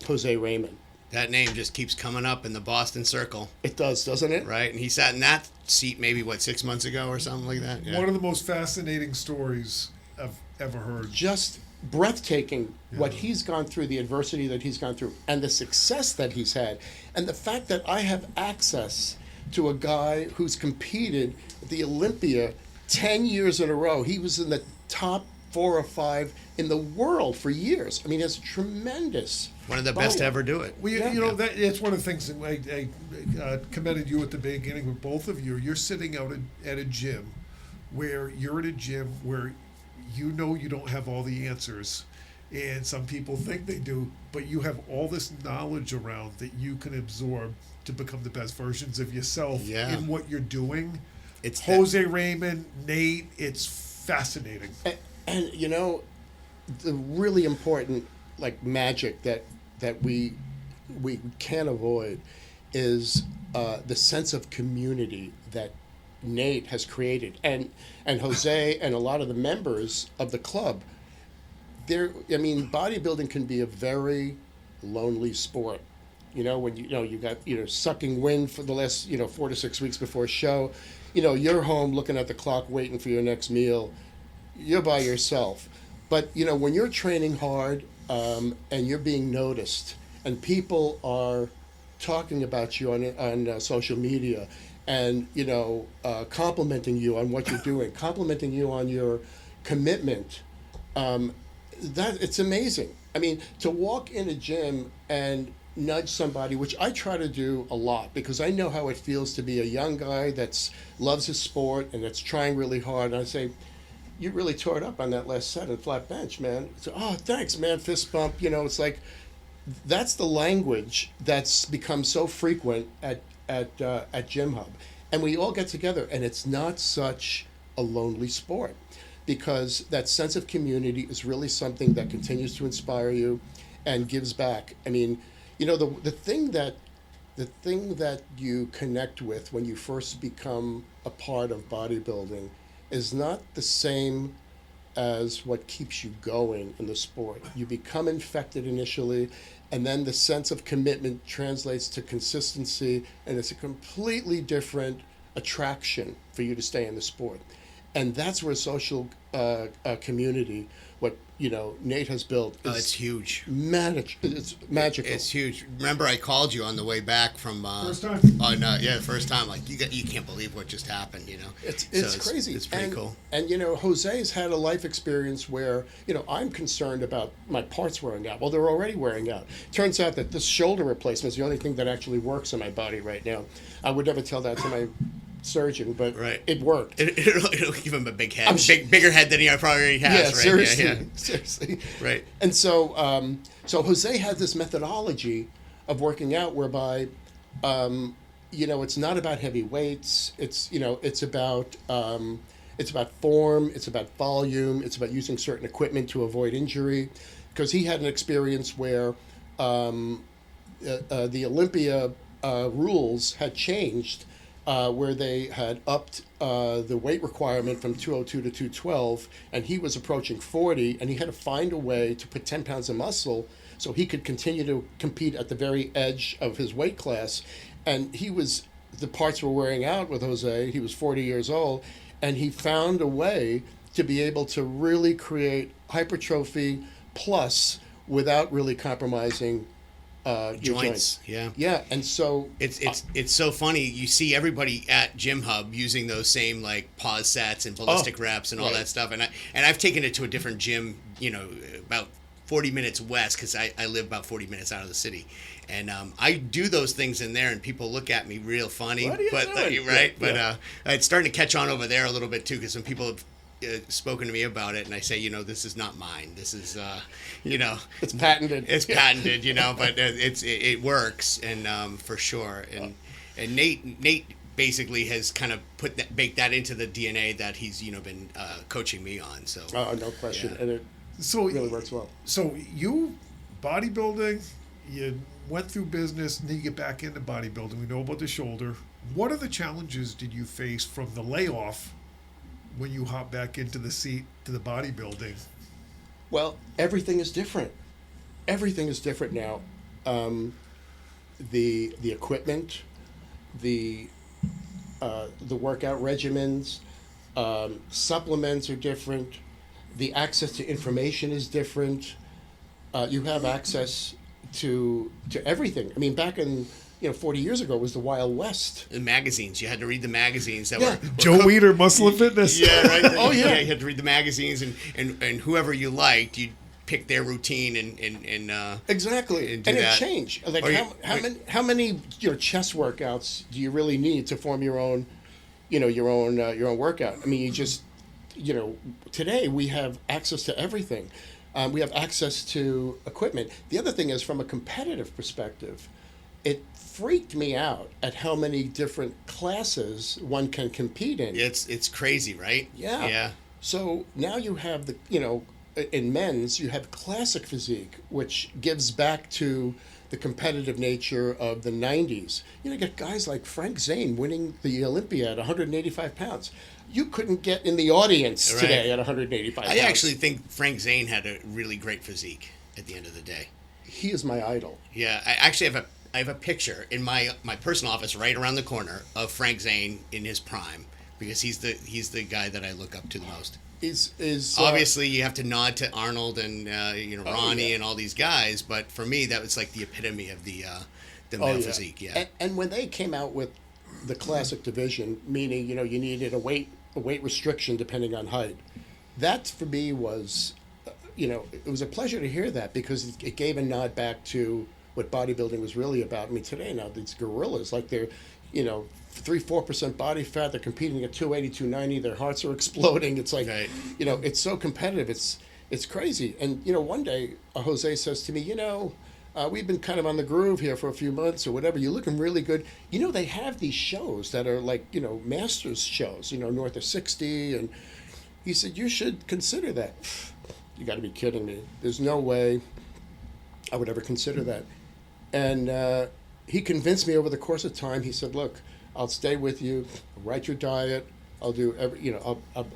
Speaker 1: Jose Raymond.
Speaker 2: That name just keeps coming up in the Boston circle.
Speaker 1: It does, doesn't it?
Speaker 2: Right, and he sat in that seat maybe, 6 months ago or something like that? Yeah.
Speaker 3: One of the most fascinating stories I've ever heard.
Speaker 1: Just breathtaking what he's gone through, the adversity that he's gone through, and the success that he's had. And the fact that I have access to a guy who's competed at the Olympia 10 years in a row. He was in the top 4 or 5 in the world for years. I mean, he has tremendous.
Speaker 2: One of the best to ever do it.
Speaker 3: Well, that it's one of the things that I commended you at the beginning with both of you. You're sitting out at a gym where you're at a gym where you don't have all the answers, and some people think they do, but you have all this knowledge around that you can absorb to become the best versions of yourself in what you're doing. It's Jose Raymond, Nate. It's fascinating.
Speaker 1: And the really important magic that we can't avoid is the sense of community that Nate has created, and Jose and a lot of the members of the club. Bodybuilding can be a very lonely sport. When you got sucking wind for the last 4 to 6 weeks before a show. You're home looking at the clock, waiting for your next meal. You're by yourself. But when you're training hard and you're being noticed, and people are talking about you on social media, and complimenting you on what you're doing, complimenting you on your commitment, that it's amazing. I mean, to walk in a gym and nudge somebody, which I try to do a lot, because I know how it feels to be a young guy that loves his sport and that's trying really hard. And I say, you really tore it up on that last set in flat bench, man. So, oh, thanks, man. Fist bump. It's like, that's the language that's become so frequent at Gym Hub. And we all get together, and it's not such a lonely sport, because that sense of community is really something that continues to inspire you and gives back. I mean, the thing that you connect with when you first become a part of bodybuilding is not the same as what keeps you going in the sport. You become infected initially, and then the sense of commitment translates to consistency, and it's a completely different attraction for you to stay in the sport. And that's where social community, what Nate has built,
Speaker 2: it's huge.
Speaker 1: It's magical.
Speaker 2: It's huge. Remember, I called you on the way back from
Speaker 3: first time.
Speaker 2: Oh no, yeah, first time. Like you can't believe what just happened.
Speaker 1: It's crazy.
Speaker 2: It's pretty cool.
Speaker 1: And Jose's had a life experience where I'm concerned about my parts wearing out. Well, they're already wearing out. Turns out that this shoulder replacement is the only thing that actually works in my body right now. I would never tell that to my surgeon, but it worked.
Speaker 2: It'll give him a big head, bigger head than he probably already has.
Speaker 1: Yeah,
Speaker 2: right?
Speaker 1: seriously, seriously.
Speaker 2: Right.
Speaker 1: And so, so Jose had this methodology of working out whereby, it's not about heavy weights. It's about form. It's about volume. It's about using certain equipment to avoid injury, because he had an experience where the Olympia rules had changed. Where they had upped the weight requirement from 202 to 212, and he was approaching 40, and he had to find a way to put 10 pounds of muscle so he could continue to compete at the very edge of his weight class. And the parts were wearing out with Jose. He was 40 years old, and he found a way to be able to really create hypertrophy plus without really compromising joints. Yeah, and so
Speaker 2: it's so funny. You see everybody at Gym Hub using those same pause sets and ballistic reps and all that stuff, and I've taken it to a different gym, about 40 minutes west, because I live about 40 minutes out of the city, and I do those things in there, and people look at me real funny.
Speaker 1: What are you doing?
Speaker 2: Right? Yeah. But it's starting to catch on over there a little bit too, because when people spoken to me about it, and I say, this is not mine. This is,
Speaker 1: It's patented.
Speaker 2: It's patented, but it works, and for sure. And Nate basically has kind of baked that into the DNA that he's been coaching me on. So
Speaker 1: no question,
Speaker 2: yeah.
Speaker 1: and it really works well.
Speaker 3: So you bodybuilding, you went through business, and then you get back into bodybuilding. We know about the shoulder. What are the challenges did you face from the layoff when you hop back into the seat to the bodybuilding?
Speaker 1: Well, everything is different. Everything is different now. The equipment, the workout regimens, supplements are different. The access to information is different. You have access to everything. I mean, back in 40 years ago, it was the Wild West.
Speaker 2: The magazines, you had to read the magazines that
Speaker 1: Yeah.
Speaker 2: were
Speaker 3: Joe Weider, Muscle and Fitness.
Speaker 2: Yeah, right.
Speaker 1: Oh, yeah.
Speaker 2: You had to read the magazines, and whoever you liked, you'd pick their routine and
Speaker 1: Exactly,
Speaker 2: and do
Speaker 1: and
Speaker 2: that.
Speaker 1: it changed. Like
Speaker 2: Or
Speaker 1: how many chest workouts do you really need to form your own, your own workout? I mean, you just, today we have access to everything. We have access to equipment. The other thing is, from a competitive perspective, it freaked me out at how many different classes one can compete in.
Speaker 2: It's crazy, right?
Speaker 1: Yeah.
Speaker 2: Yeah.
Speaker 1: So now you have in men's, you have classic physique, which gives back to the competitive nature of the 90s. You get guys like Frank Zane winning the Olympiad, 185 pounds. You couldn't get in the audience
Speaker 2: Right.
Speaker 1: today at 185 pounds.
Speaker 2: I actually think Frank Zane had a really great physique at the end of the day.
Speaker 1: He is my idol.
Speaker 2: Yeah, I actually have a picture in my personal office right around the corner of Frank Zane in his prime, because he's the guy that I look up to the most.
Speaker 1: Is
Speaker 2: Obviously, you have to nod to Arnold and Ronnie
Speaker 1: yeah.
Speaker 2: and all these guys, but for me, that was like the epitome of the male
Speaker 1: yeah.
Speaker 2: physique. Yeah,
Speaker 1: And when they came out with the classic division, meaning you needed a weight restriction depending on height, that for me was, it was a pleasure to hear that, because it gave a nod back to what bodybuilding was really about. I mean, today now these gorillas, like they're, 3-4% body fat, they're competing at 280, 290, their hearts are exploding. It's like,
Speaker 2: Right.
Speaker 1: It's so competitive. It's crazy. And one day Jose says to me, we've been kind of on the groove here for a few months or whatever. You're looking really good. They have these shows that are like, masters shows, north of 60. And he said, you should consider that. You got to be kidding me. There's no way I would ever consider that. And he convinced me over the course of time. He said, look, I'll stay with you, write your diet. I'll do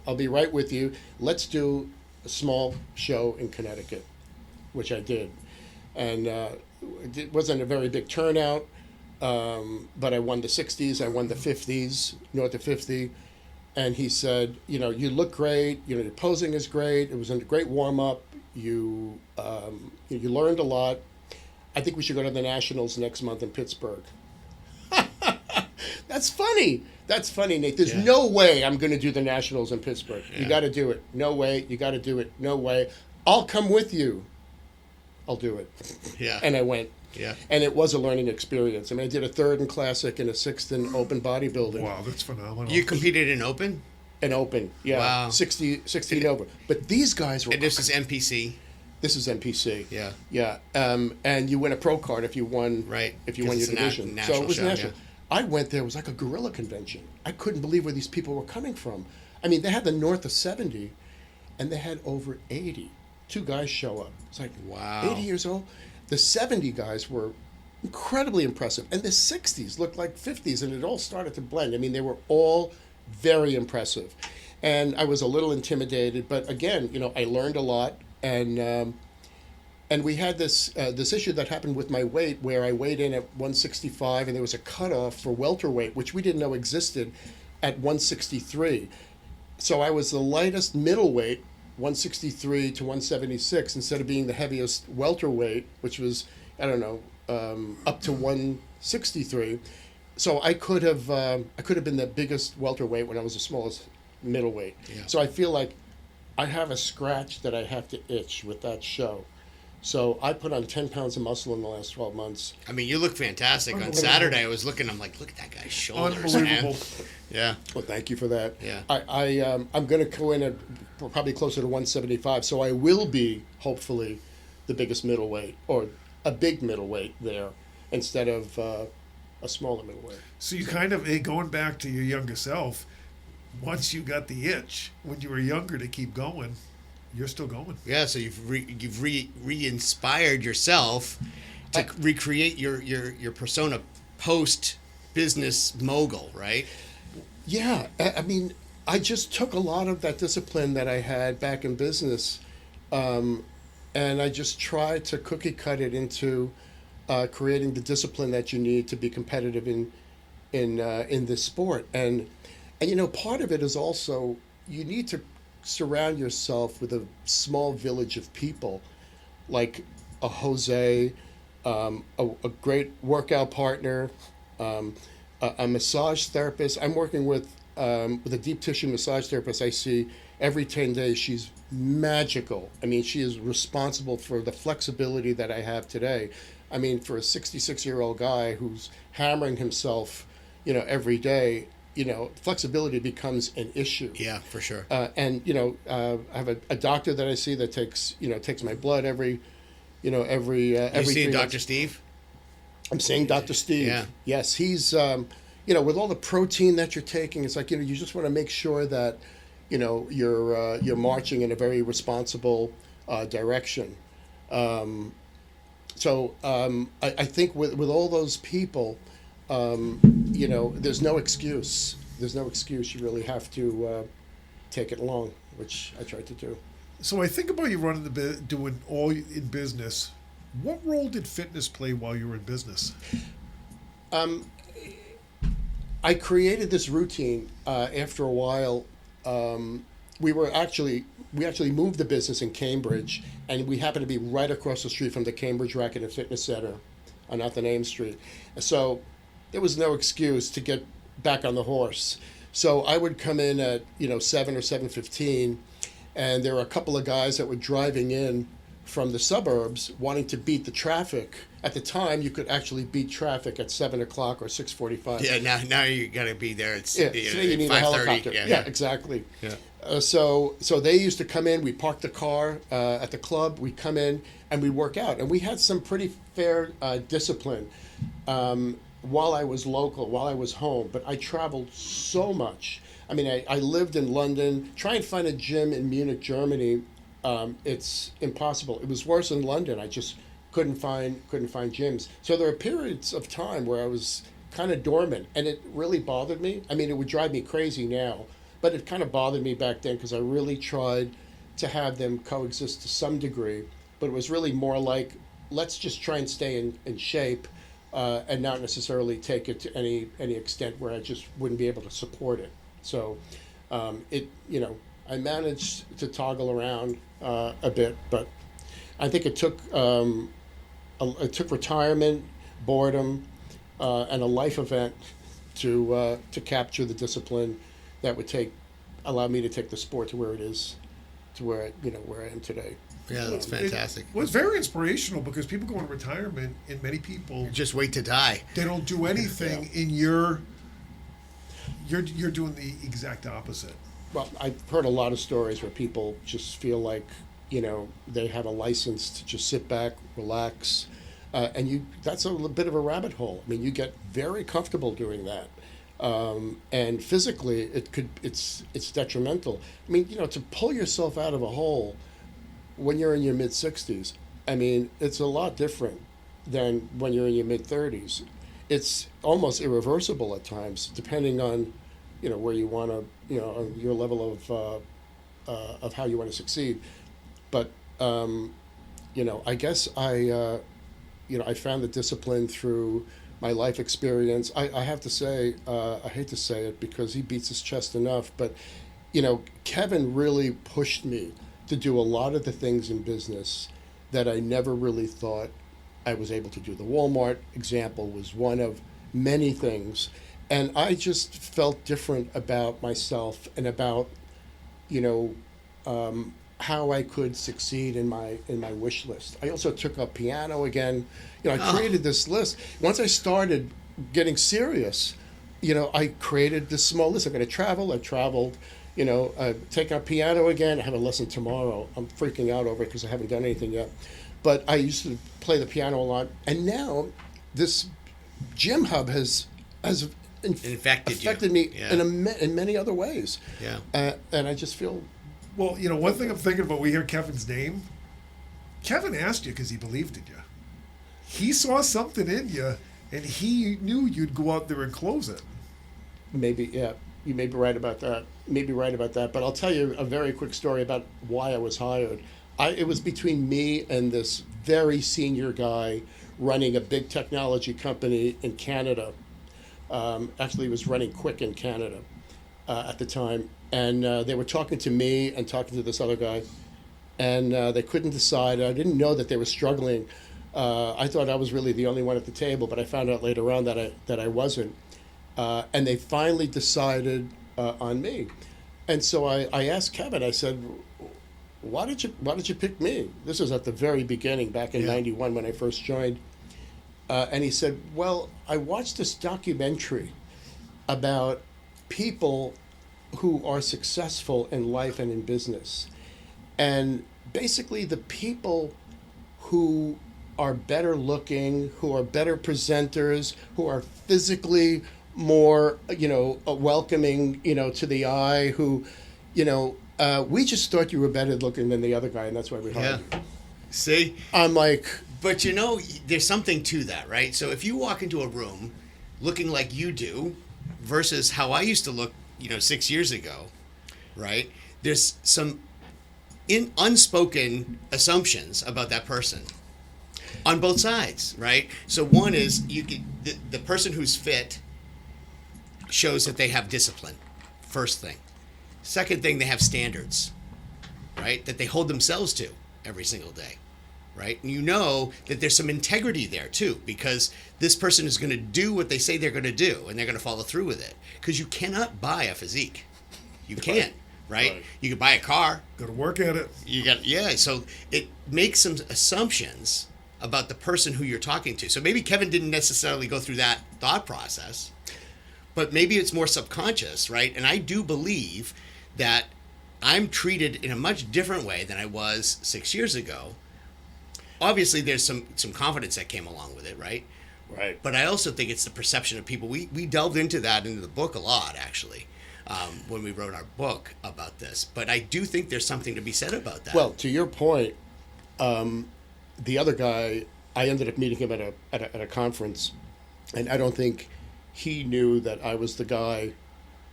Speaker 1: I'll be right with you. Let's do a small show in Connecticut, which I did. And it wasn't a very big turnout, but I won the 60s, I won the 50s, north of 50. And he said, you look great, your posing is great, it was a great warm-up, you learned a lot. I think we should go to the Nationals next month in Pittsburgh. That's funny, Nate. There's no way I'm going to do the Nationals in Pittsburgh.
Speaker 2: Yeah.
Speaker 1: You got to do it. No way. You got to do it. No way. I'll come with you. I'll do it.
Speaker 2: Yeah.
Speaker 1: And I went.
Speaker 2: Yeah.
Speaker 1: And it was a learning experience. I mean, I did a 3rd in classic and a 6th in open bodybuilding.
Speaker 3: Wow, that's phenomenal.
Speaker 2: You competed in open,
Speaker 1: And open, yeah.
Speaker 2: Wow.
Speaker 1: 60 and over. But these guys were...
Speaker 2: and this is NPC.
Speaker 1: This is NPC.
Speaker 2: Yeah.
Speaker 1: Yeah. And you win a pro card if you won.
Speaker 2: Right.
Speaker 1: If you
Speaker 2: 'Cause
Speaker 1: won your
Speaker 2: it's a
Speaker 1: division.
Speaker 2: national
Speaker 1: So it was
Speaker 2: show,
Speaker 1: national.
Speaker 2: yeah.
Speaker 1: I went there. It was like a guerrilla convention. I couldn't believe where these people were coming from. I mean, they had the north of 70, and they had over 80. 2 guys show up. It's like,
Speaker 2: Wow.
Speaker 1: 80 years old. The 70 guys were incredibly impressive, and the 60s looked like 50s, and it all started to blend. I mean, they were all very impressive, and I was a little intimidated, but again, I learned a lot, and we had this issue that happened with my weight, where I weighed in at 165, and there was a cutoff for welterweight, which we didn't know existed, at 163. So I was the lightest middleweight, 163 to 176, instead of being the heaviest welterweight, which was, I don't know, up to 163. So I could have been the biggest welterweight when I was the smallest middleweight.
Speaker 2: Yeah.
Speaker 1: So I feel like I have a scratch that I have to itch with that show. So I put on 10 pounds of muscle in the last 12 months.
Speaker 2: I mean, you look fantastic. On
Speaker 3: Unbelievable.
Speaker 2: Saturday, I was looking. I'm like, look at that guy's shoulders, man.
Speaker 3: Unbelievable.
Speaker 2: Yeah.
Speaker 1: Well, thank you for that.
Speaker 2: Yeah.
Speaker 1: I'm going to go in at probably closer to 175, so I will be hopefully the biggest middleweight or a big middleweight there instead of a smaller middleweight.
Speaker 3: So you kind of, going back to your younger self, once you got the itch when you were younger to keep going, you're still going.
Speaker 2: Yeah, so you've re-inspired yourself to recreate your persona post business mogul, right?
Speaker 1: Yeah, I mean, I just took a lot of that discipline that I had back in business, and I just tried to cookie cut it into creating the discipline that you need to be competitive in this sport. And part of it is also you need to surround yourself with a small village of people, like a Jose, a great workout partner, a massage therapist. I'm working with a deep tissue massage therapist I see every 10 days. She's magical. I mean, she is responsible for the flexibility that I have today. I mean, for a 66-year-old guy who's hammering himself, every day, flexibility becomes an issue.
Speaker 2: Yeah, for sure.
Speaker 1: And I have a doctor that I see that takes my blood every every 3
Speaker 2: seeing
Speaker 1: months.
Speaker 2: Dr. Steve?
Speaker 1: I'm seeing Dr. Steve.
Speaker 2: Yeah.
Speaker 1: Yes, he's with all the protein that you're taking, it's like you just want to make sure that you're marching in a very responsible direction. So I think with all those people, there's no excuse. There's no excuse. You really have to take it along, which I tried to do.
Speaker 3: So I think about you running doing all in business. What role did fitness play while you were in business?
Speaker 1: I created this routine after a while. We actually moved the business in Cambridge, and we happened to be right across the street from the Cambridge Racket and Fitness Center on Athenaeum Street. So there was no excuse to get back on the horse. So I would come in at 7 or 7:15, and there were a couple of guys that were driving in from the suburbs wanting to beat the traffic. At the time, you could actually beat traffic at 7 o'clock or 6:45.
Speaker 2: Yeah, now you got to be there. It's
Speaker 1: Today you need a
Speaker 2: 5:30.
Speaker 1: helicopter. Yeah, exactly. Yeah. So they used to come in. We parked the car at the club. We come in and we work out, and we had some pretty fair discipline while I was local, while I was home. But I traveled so much. I mean, I lived in London. Try and find a gym in Munich, Germany. It's impossible. It was worse in London. I just couldn't find gyms. So there were periods of time where I was kind of dormant, and it really bothered me. I mean, it would drive me crazy now, but it kind of bothered me back then because I really tried to have them coexist to some degree. But it was really more like, let's just try and stay in shape, and not necessarily take it to any extent where I just wouldn't be able to support it. So I managed to toggle around a bit, but I think it took retirement, boredom, and a life event to capture the discipline that would allow me to take the sport to where it is, to where I am today.
Speaker 2: Yeah, that's fantastic.
Speaker 3: It was very inspirational because people go into retirement, and many people
Speaker 2: Just wait to die.
Speaker 3: they don't do anything. In you're doing the exact opposite.
Speaker 1: Well, I've heard a lot of stories where people just feel like, they have a license to just sit back, relax, and that's a little bit of a rabbit hole. I mean, you get very comfortable doing that. And physically, it's detrimental. I mean, to pull yourself out of a hole when you're in your mid-60s, I mean, it's a lot different than when you're in your mid-30s. It's almost irreversible at times, depending on, where you want to, on your level of how you want to succeed. But, I guess I found the discipline through my life experience. I have to say, I hate to say it because he beats his chest enough, but, Kevin really pushed me to do a lot of the things in business that I never really thought I was able to do. The Walmart example was one of many things. And I just felt different about myself and about, how I could succeed in my wish list. I also took up piano again. I created this list. Once I started getting serious, I created this small list. I'm going to travel. I've traveled. Take out piano again. I have a lesson tomorrow. I'm freaking out over it because I haven't done anything yet. But I used to play the piano a lot, and now this gym hub has
Speaker 2: affected
Speaker 1: me
Speaker 2: Yeah.
Speaker 1: in many other ways.
Speaker 2: Yeah.
Speaker 1: And I just feel.
Speaker 3: Well, one thing I'm thinking about, we hear Kevin's name. Kevin asked you because he believed in you. He saw something in you, and he knew you'd go out there and close it.
Speaker 1: Maybe, yeah. You may be right about that. But I'll tell you a very quick story about why I was hired. It was between me and this very senior guy running a big technology company in Canada. Actually, he was running Quick in Canada at the time. And they were talking to me and talking to this other guy. And they couldn't decide. I didn't know that they were struggling. I thought I was really the only one at the table, but I found out later on that I wasn't. And they finally decided on me. And so I asked Kevin, I said, why did you pick me? This was at the very beginning, back in '91 when I first joined. And he said, well, I watched this documentary about people who are successful in life and in business. And basically the people who are better looking, who are better presenters, who are physically more, welcoming, to the eye, who, we just thought you were better looking than the other guy, and that's why we hired you.
Speaker 2: See?
Speaker 1: I'm like...
Speaker 2: But there's something to that, right? So if you walk into a room looking like you do versus how I used to look, 6 years ago, right? There's some unspoken assumptions about that person on both sides, right? So one is the person who's fit shows that they have discipline, first thing. Second thing, they have standards, right? That they hold themselves to every single day, right? And that there's some integrity there too, because this person is going to do what they say they're going to do, and they're going to follow through with it. Because you cannot buy a physique. You can't, right? You can buy a car.
Speaker 3: Got to work at it.
Speaker 2: So it makes some assumptions about the person who you're talking to. So maybe Kevin didn't necessarily go through that thought process, but maybe it's more subconscious, right? And I do believe that I'm treated in a much different way than I was 6 years ago. Obviously, there's some confidence that came along with it, right?
Speaker 1: Right.
Speaker 2: But I also think it's the perception of people. We delved into that into the book a lot, actually, when we wrote our book about this. But I do think there's something to be said about that.
Speaker 1: Well, to your point, the other guy, I ended up meeting him at a conference, and I don't think he knew that I was the guy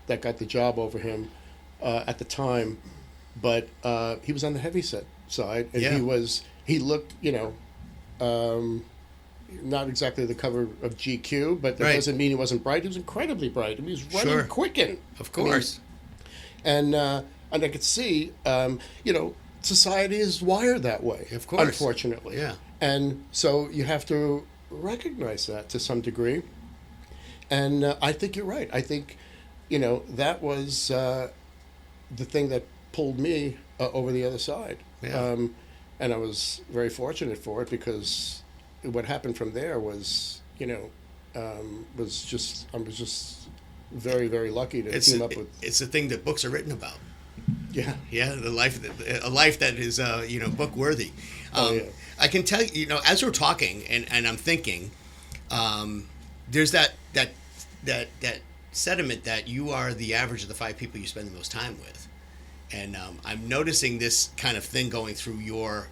Speaker 1: that got the job over him at the time. But he was on the heavyset side, and he looked, not exactly the cover of GQ, but that doesn't mean he wasn't bright. He was incredibly bright. He was running Quicken.
Speaker 2: Of course.
Speaker 1: And I could see, society is wired that way.
Speaker 2: Of course.
Speaker 1: Unfortunately.
Speaker 2: Yeah.
Speaker 1: And so you have to recognize that to some degree. And I think you're right. I think, that was the thing that pulled me over the other side.
Speaker 2: Yeah.
Speaker 1: And I was very fortunate for it, because what happened from there was, I was just very, very lucky to team up with.
Speaker 2: It's the thing that books are written about.
Speaker 1: Yeah.
Speaker 2: Yeah, a life that is, book worthy. I can tell you, as we're talking and I'm thinking, there's that sentiment that you are the average of the 5 people you spend the most time with. And I'm noticing this kind of thing going through your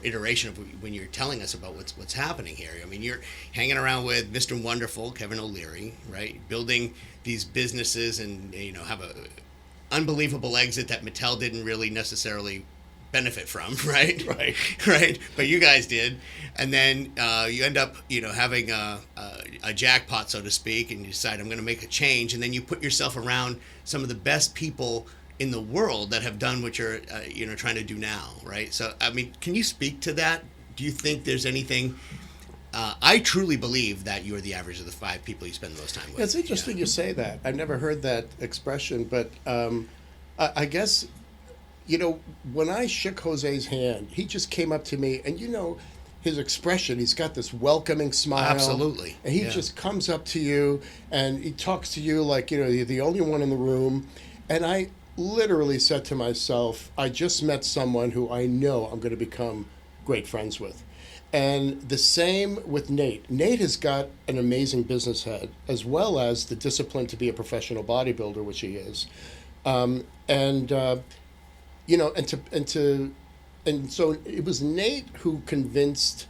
Speaker 2: iteration of when you're telling us about what's happening here. I mean, you're hanging around with Mr. Wonderful, Kevin O'Leary, right? Building these businesses and, have a unbelievable exit that Mattel didn't really necessarily benefit from, right? Right. But you guys did. And then you end up, having a jackpot, so to speak, and you decide, I'm going to make a change. And then you put yourself around some of the best people in the world that have done what you're, trying to do now, right? So, I mean, can you speak to that? Do you think there's anything? I truly believe that you are the average of the 5 people you spend the most time with.
Speaker 1: It's interesting you say that. I've never heard that expression, but I guess, when I shook Jose's hand, he just came up to me, and his expression. He's got this welcoming smile.
Speaker 2: Absolutely.
Speaker 1: And he
Speaker 2: Yeah.
Speaker 1: just comes up to you and he talks to you like, you're the only one in the room. And I literally said to myself, I just met someone who I know I'm going to become great friends with. And the same with Nate. Nate has got an amazing business head, as well as the discipline to be a professional bodybuilder, which he is. And so it was Nate who convinced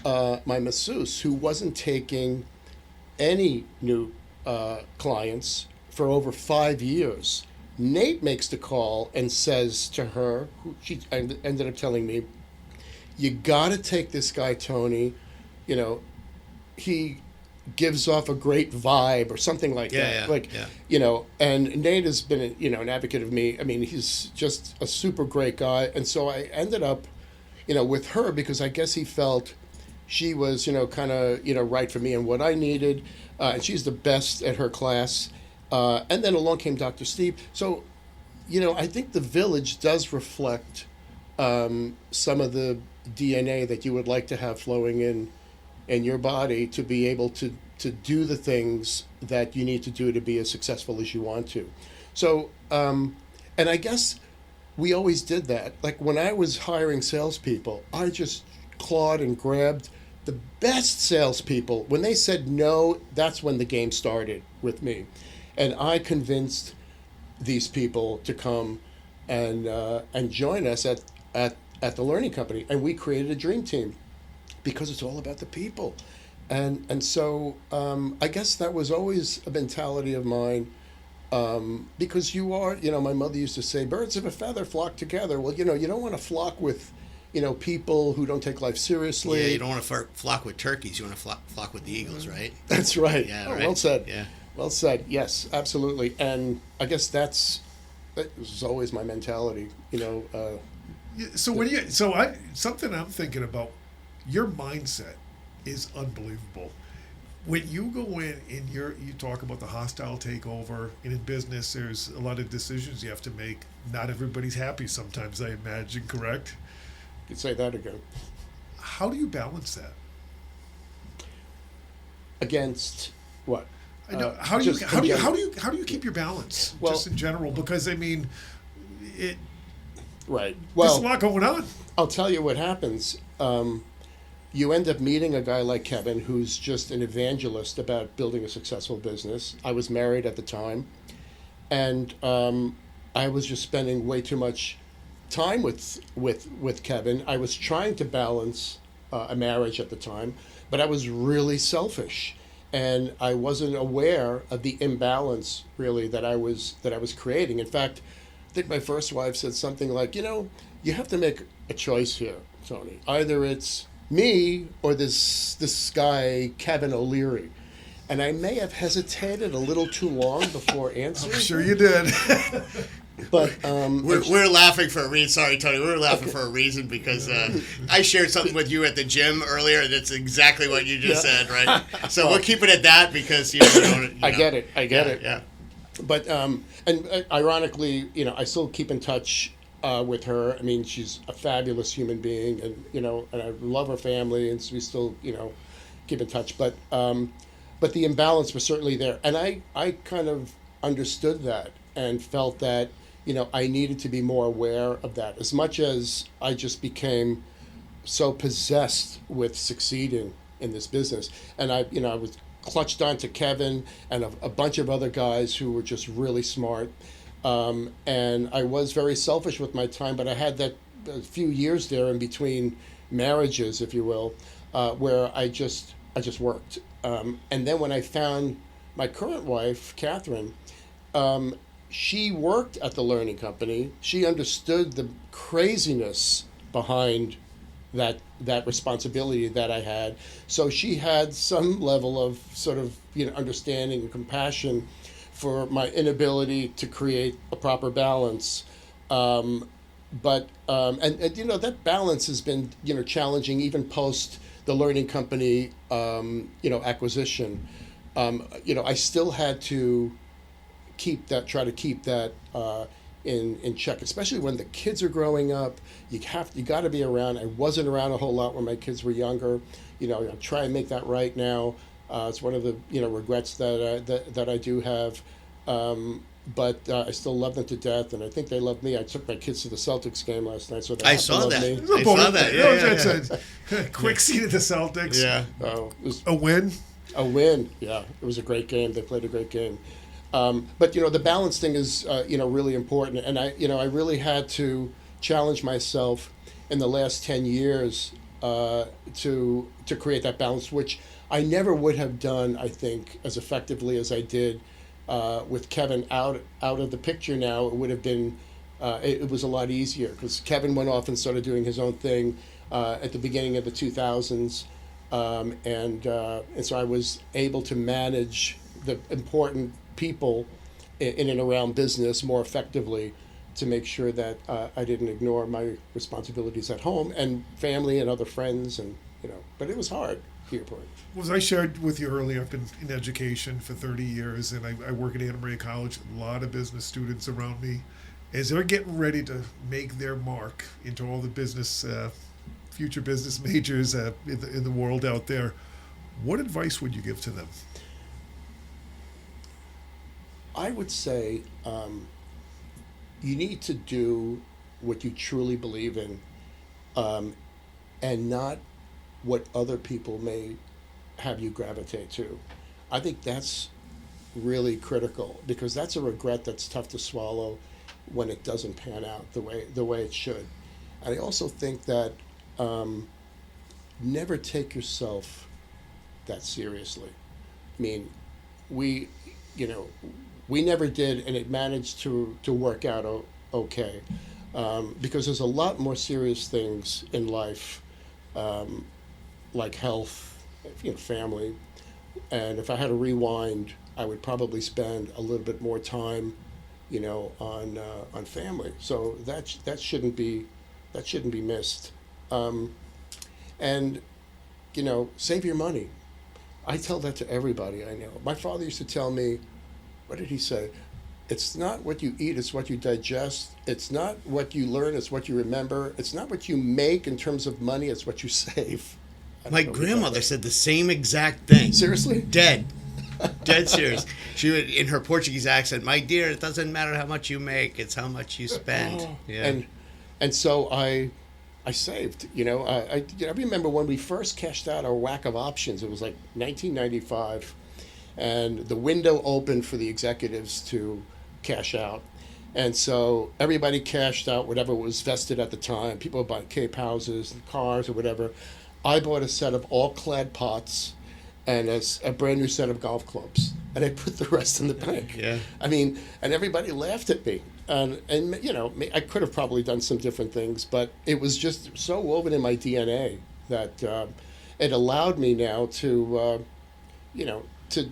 Speaker 1: my masseuse, who wasn't taking any new clients for over 5 years. Nate makes the call and says to her, who she ended up telling me, you got to take this guy, Tony. He gives off a great vibe or something like that. And Nate has been, an advocate of me. I mean, he's just a super great guy. And so I ended up, with her because I guess he felt she was, kind of, right for me and what I needed. And she's the best at her class. And then along came Dr. Steve. So, I think the village does reflect some of the DNA that you would like to have flowing in your body to be able to do the things that you need to do to be as successful as you want to. So, and I guess we always did that. Like when I was hiring salespeople, I just clawed and grabbed the best salespeople. When they said no, that's when the game started with me. And I convinced these people to come and join us at the Learning Company. And we created a dream team because it's all about the people. And so I guess that was always a mentality of mine, because you are, my mother used to say, birds of a feather flock together. Well, you don't want to flock with, people who don't take life seriously.
Speaker 2: Yeah, you don't want to flock with turkeys. You want to flock with the eagles, right?
Speaker 1: That's right.
Speaker 2: Yeah,
Speaker 1: right.
Speaker 2: Well
Speaker 1: said.
Speaker 2: Yeah.
Speaker 1: Well said. Yes, absolutely. And I guess that was always my mentality,
Speaker 3: something I'm thinking about, your mindset is unbelievable. When you go in and you talk about the hostile takeover, and in business there's a lot of decisions you have to make. Not everybody's happy sometimes, I imagine, correct?
Speaker 1: You could say that again.
Speaker 3: How do you balance that?
Speaker 1: Against what?
Speaker 3: I know. How do you keep your balance?
Speaker 1: Well,
Speaker 3: just in general, because I mean,
Speaker 1: right.
Speaker 3: There's
Speaker 1: Well,
Speaker 3: a lot going on.
Speaker 1: I'll tell you what happens. You end up meeting a guy like Kevin, who's just an evangelist about building a successful business. I was married at the time, and I was just spending way too much time with Kevin. I was trying to balance a marriage at the time, but I was really selfish. And I wasn't aware of the imbalance really that I was creating. In fact, I think my first wife said something like, you have to make a choice here, Tony. Either it's me or this guy, Kevin O'Leary. And I may have hesitated a little too long before answering.
Speaker 3: I'm sure you did.
Speaker 1: But
Speaker 2: we're laughing for a reason. Sorry, Tony. We're laughing for a reason because I shared something with you at the gym earlier. That's exactly what you just said, right? So we're keeping it that because
Speaker 1: I get it.
Speaker 2: Yeah.
Speaker 1: But and ironically, I still keep in touch with her. I mean, she's a fabulous human being, and and I love her family, and so we still keep in touch. But the imbalance was certainly there, and I kind of understood that and felt that I needed to be more aware of that. As much as I just became so possessed with succeeding in this business, and I was clutched onto Kevin and a bunch of other guys who were just really smart. And I was very selfish with my time, but I had that a few years there in between marriages, if you will, where I just worked. And then when I found my current wife, Catherine, she worked at the Learning Company. She understood the craziness behind that responsibility that I had. So she had some level of sort of understanding and compassion for my inability to create a proper balance. But that balance has been challenging even post the Learning Company acquisition. I still had to try to keep that in check, especially when the kids are growing up. You got to be around. I wasn't around a whole lot when my kids were younger. I try and make that right now. It's one of the regrets that I do have. But I still love them to death, and I think they love me. I took my kids to the Celtics game last night, so they
Speaker 2: I
Speaker 1: have to
Speaker 2: saw
Speaker 1: love
Speaker 2: that.
Speaker 1: me.
Speaker 2: I saw that. Yeah.
Speaker 3: A quick seat at the Celtics.
Speaker 2: Yeah.
Speaker 1: It was
Speaker 3: A win.
Speaker 1: a win. Yeah, it was a great game. They played a great game. But the balance thing is really important, and I really had to challenge myself in the last 10 years to create that balance, which I never would have done, I think, as effectively as I did with Kevin out of the picture. Now it would have been it was a lot easier because Kevin went off and started doing his own thing at the beginning of the 2000s, and so I was able to manage the important people in and around business more effectively to make sure that I didn't ignore my responsibilities at home and family and other friends, and but it was hard, to your point.
Speaker 3: Well, as I shared with you earlier, I've been in education for 30 years, and I work at Anna Maria College. A lot of business students around me. As they're getting ready to make their mark into all the business, future business majors in the world out there, what advice would you give to them?
Speaker 1: I would say you need to do what you truly believe in, and not what other people may have you gravitate to. I think that's really critical because that's a regret that's tough to swallow when it doesn't pan out the way it should. And I also think that never take yourself that seriously. I mean, we never did, and it managed to work out okay, because there's a lot more serious things in life, like health, family, and if I had to rewind, I would probably spend a little bit more time, on family. So that shouldn't be missed, and save your money. I tell that to everybody I know. My father used to tell me, what did he say? It's not what you eat, it's what you digest. It's not what you learn, it's what you remember. It's not what you make in terms of money, it's what you save.
Speaker 2: My grandmother said the same exact thing.
Speaker 1: Seriously?
Speaker 2: Dead serious. She would, in her Portuguese accent, "My dear, it doesn't matter how much you make, it's how much you spend."
Speaker 1: Oh,
Speaker 2: Yeah.
Speaker 1: And so I saved. I remember when we first cashed out our whack of options. It was like 1995, and the window opened for the executives to cash out. And so everybody cashed out whatever was vested at the time. People were buying Cape houses and cars or whatever. I bought a set of all-clad pots and a brand new set of golf clubs, and I put the rest in the bank.
Speaker 2: Yeah.
Speaker 1: I mean, and everybody laughed at me. And I could have probably done some different things, but it was just so woven in my DNA that it allowed me now to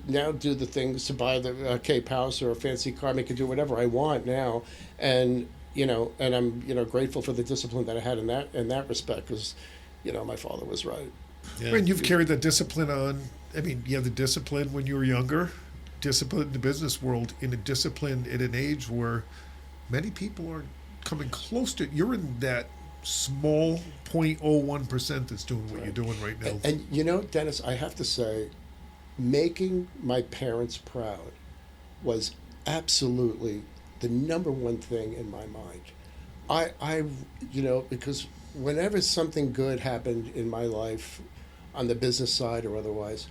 Speaker 1: now do the things, to buy the Cape house or a fancy car. I can do whatever I want now, and I'm grateful for the discipline that I had in that respect, because my father was right.
Speaker 2: Yeah.
Speaker 3: And you've carried that discipline on. I mean, you have the discipline when you were younger, discipline in the business world, in a discipline at an age where many people aren't coming close to. You're in that small 0.01% that's doing what you're doing right now.
Speaker 1: And Dennis, I have to say, making my parents proud was absolutely the number one thing in my mind. I because whenever something good happened in my life, on the business side or otherwise,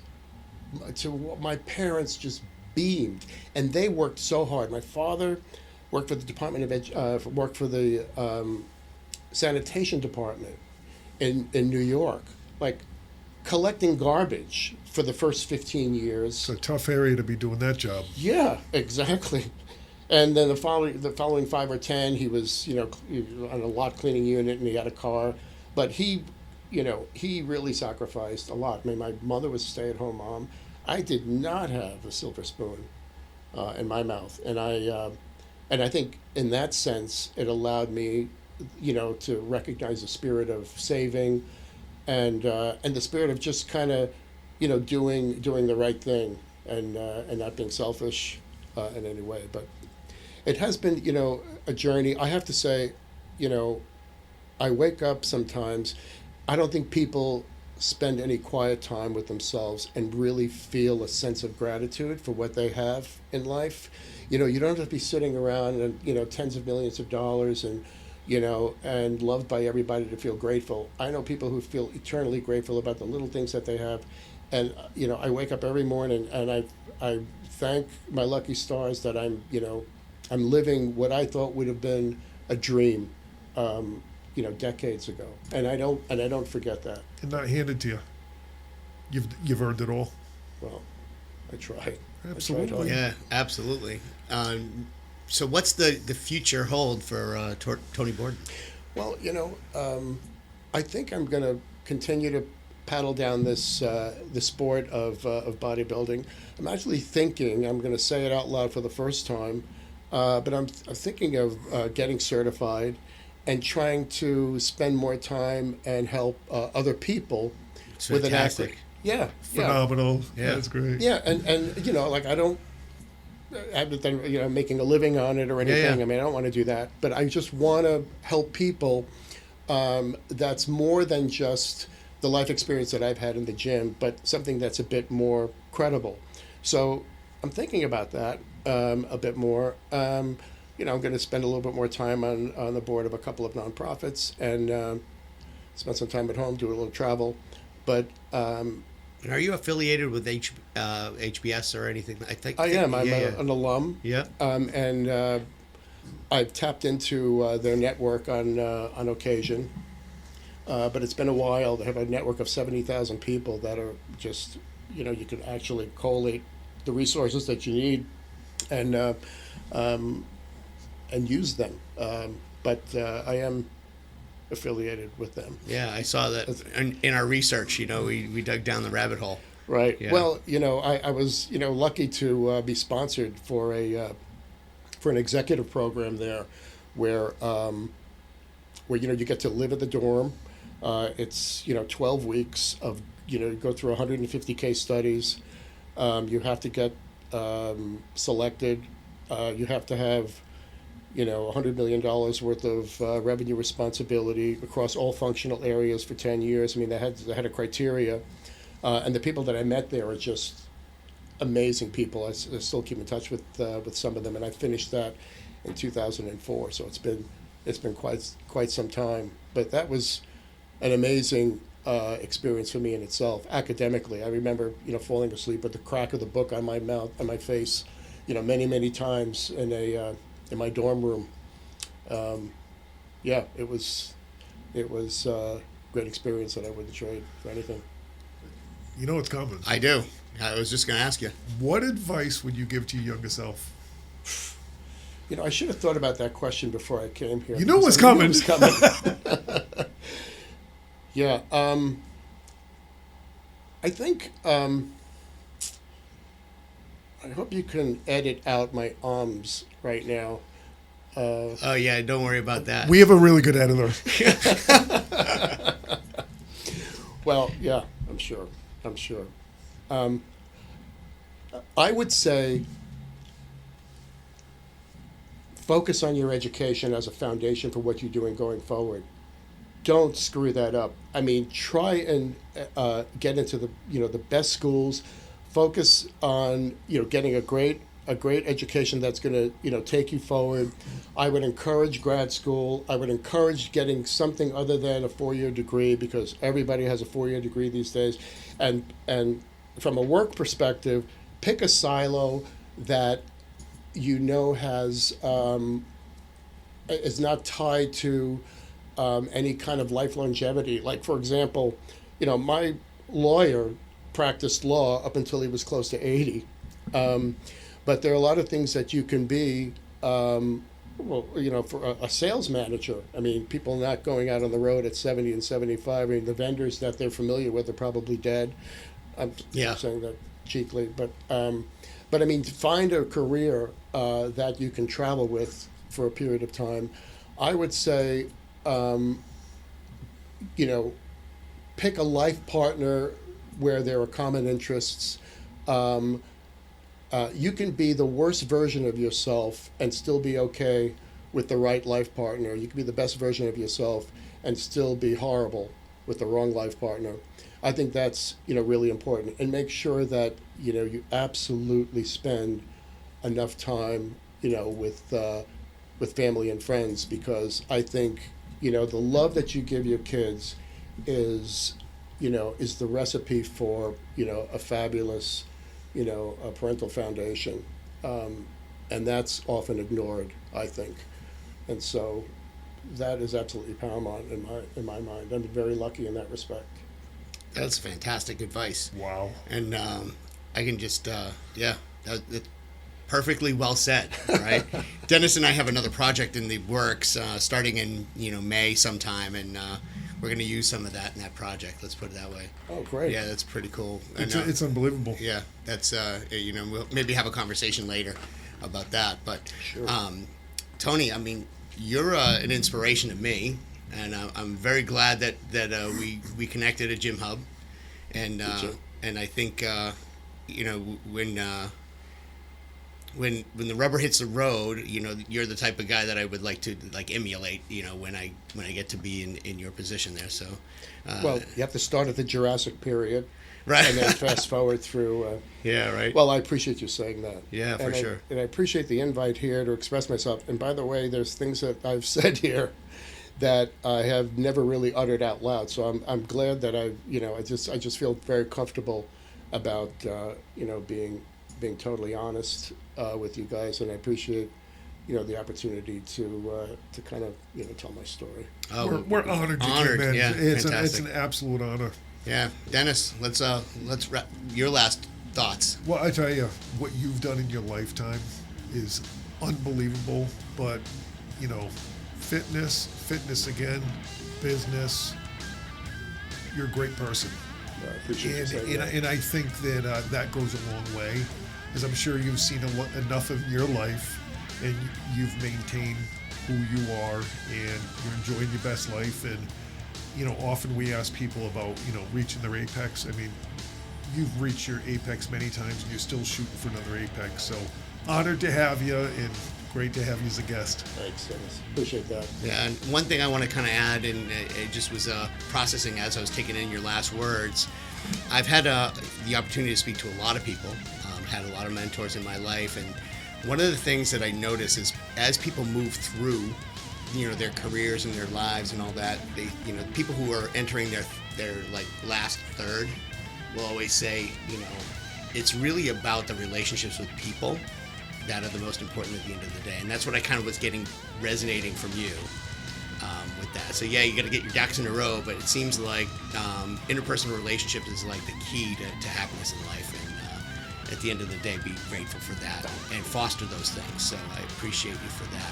Speaker 1: my parents just beamed, and they worked so hard. My father worked for the Department of worked for the sanitation department in New York, like collecting garbage for the first 15 years.
Speaker 3: It's a tough area to be doing that job.
Speaker 1: Yeah, exactly. And then the following 5 or 10, he was on a lot cleaning unit, and he had a car, but he really sacrificed a lot. I mean, my mother was a stay-at-home mom. I did not have a silver spoon in my mouth, and I think in that sense it allowed me, to recognize the spirit of saving, and the spirit of just kind of, doing the right thing, and not being selfish in any way. But it has been, a journey. I have to say, you know, I wake up sometimes. I don't think people spend any quiet time with themselves and really feel a sense of gratitude for what they have in life. You don't have to be sitting around and, tens of millions of dollars and, and loved by everybody to feel grateful. I know people who feel eternally grateful about the little things that they have. And, I wake up every morning and I thank my lucky stars that I'm living what I thought would have been a dream, decades ago. And I don't forget that.
Speaker 3: And not handed to you. You've earned it all.
Speaker 1: Well, I tried.
Speaker 3: Absolutely.
Speaker 1: I tried hard.
Speaker 2: Yeah, absolutely. So what's the future hold for Tony Borden?
Speaker 1: Well, I think I'm going to continue to paddle down the sport of bodybuilding. I'm actually thinking, I'm going to say it out loud for the first time, but I'm thinking of getting certified and trying to spend more time and help other people with an
Speaker 2: Fantastic.
Speaker 1: Yeah.
Speaker 3: Phenomenal.
Speaker 2: Yeah.
Speaker 3: That's great.
Speaker 1: Yeah, and like I don't have making a living on it or anything.
Speaker 2: yeah.
Speaker 1: I mean, I don't want to do that, but I just want to help people. That's more than just the life experience that I've had in the gym, but something that's a bit more credible. So I'm thinking about that a bit more. I'm going to spend a little bit more time on the board of a couple of nonprofits and spend some time at home, do a little travel, but.
Speaker 2: And are you affiliated with HBS or anything?
Speaker 1: I am. I'm
Speaker 2: yeah.
Speaker 1: an alum.
Speaker 2: Yeah.
Speaker 1: And I've tapped into their network on occasion. But it's been a while. They have a network of 70,000 people that are just, you can actually collate the resources that you need and use them. But I am affiliated with them.
Speaker 2: Yeah, I saw that in our research. We dug down the rabbit hole.
Speaker 1: Right.
Speaker 2: Yeah.
Speaker 1: Well, I was lucky to be sponsored for an executive program there, where you get to live at the dorm. It's 12 weeks of go through 150 case studies. You have to get selected. You have to have $100 million worth of revenue responsibility across all functional areas for 10 years. I mean, they had a criteria, and the people that I met there are just amazing people. I still keep in touch with some of them, and I finished that in 2004. So it's been quite some time. But that was an amazing experience for me in itself. Academically, I remember falling asleep with the crack of the book on my mouth, on my face, many times in my dorm room. It was a great experience that I wouldn't trade for anything.
Speaker 3: You know what's coming.
Speaker 2: I do. I was just going to ask you.
Speaker 3: What advice would you give to your younger self?
Speaker 1: I should have thought about that question before I came here.
Speaker 3: You know what's
Speaker 1: because I
Speaker 3: coming.
Speaker 1: knew it was coming. Yeah. I think. I hope you can edit out my ums right now.
Speaker 2: Oh yeah, don't worry about that.
Speaker 3: We have a really good editor.
Speaker 1: Well, yeah, I'm sure. I would say focus on your education as a foundation for what you're doing going forward. Don't screw that up. I mean, try and get into the best schools. Focus on getting a great education that's going to take you forward. I would encourage grad school. I would encourage getting something other than a 4-year degree, because everybody has a 4-year degree these days. And from a work perspective, pick a silo that has is not tied to any kind of life longevity. Like, for example, my lawyer practiced law up until he was close to 80. But there are a lot of things that you can be, for a sales manager. I mean, people not going out on the road at 70 and 75. I mean, the vendors that they're familiar with are probably dead. I'm saying that cheekily. But I mean, to find a career that you can travel with for a period of time, I would say, pick a life partner where there are common interests, You can be the worst version of yourself and still be okay with the right life partner. You can be the best version of yourself and still be horrible with the wrong life partner. I think that's, really important. And make sure that, you absolutely spend enough time, with family and friends, because I think, the love that you give your kids is, is the recipe for, a fabulous, a parental foundation. And that's often ignored, I think. And so that is absolutely paramount in my mind. I'm very lucky in that respect.
Speaker 2: That's fantastic advice.
Speaker 3: Wow.
Speaker 2: And I can just, that's perfectly well said, right? Dennis and I have another project in the works starting in, May sometime, and we're going to use some of that in that project. Let's put it that way.
Speaker 1: Oh, great.
Speaker 2: Yeah, that's pretty cool.
Speaker 3: It's unbelievable.
Speaker 2: Yeah, that's, we'll maybe have a conversation later about that. But,
Speaker 1: Sure.
Speaker 2: Tony, I mean, you're an inspiration to me, and I'm very glad that we connected at Gym Hub, and I think when the rubber hits the road, you're the type of guy that I would like to emulate, when I get to be in your position there. So,
Speaker 1: Well, you have to start at the Jurassic period,
Speaker 2: right,
Speaker 1: and then fast forward through.
Speaker 2: Yeah, right.
Speaker 1: Well, I appreciate you saying that.
Speaker 2: Yeah, for sure.
Speaker 1: And I appreciate the invite here to express myself. And by the way, there's things that I've said here that I have never really uttered out loud. So I'm glad that I just feel very comfortable about being totally honest with you guys, and I appreciate the opportunity to kind of tell my story.
Speaker 2: Oh,
Speaker 3: We're honored you came in.
Speaker 2: Yeah,
Speaker 3: It's
Speaker 2: fantastic.
Speaker 3: an absolute honor.
Speaker 2: Yeah, Dennis, let's wrap your last thoughts.
Speaker 3: Well, I tell you, what you've done in your lifetime is unbelievable. But fitness again, business. You're a great person.
Speaker 1: I appreciate you saying that.
Speaker 3: And I think that that goes a long way, as I'm sure you've seen enough of your life, and you've maintained who you are, and you're enjoying your best life. And often we ask people about reaching their apex. I mean, you've reached your apex many times, and you're still shooting for another apex. So honored to have you, and great to have you as a guest.
Speaker 1: Thanks, Dennis. Appreciate that.
Speaker 2: Yeah, and one thing I want to kind of add, and it just was processing as I was taking in your last words. I've had the opportunity to speak to a lot of people, had a lot of mentors in my life, and one of the things that I notice is as people move through, their careers and their lives and all that, they, people who are entering their like last third will always say, it's really about the relationships with people that are the most important at the end of the day. And that's what I kind of was getting resonating from you with that. So yeah, you got to get your ducks in a row, but it seems like interpersonal relationships is like the key to happiness in life. And at the end of the day, be grateful for that and foster those things. So I appreciate you for that.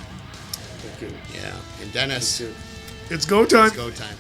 Speaker 1: Thank you.
Speaker 2: Yeah. And Dennis,
Speaker 1: Thank you.
Speaker 3: It's go time.
Speaker 2: it's go time.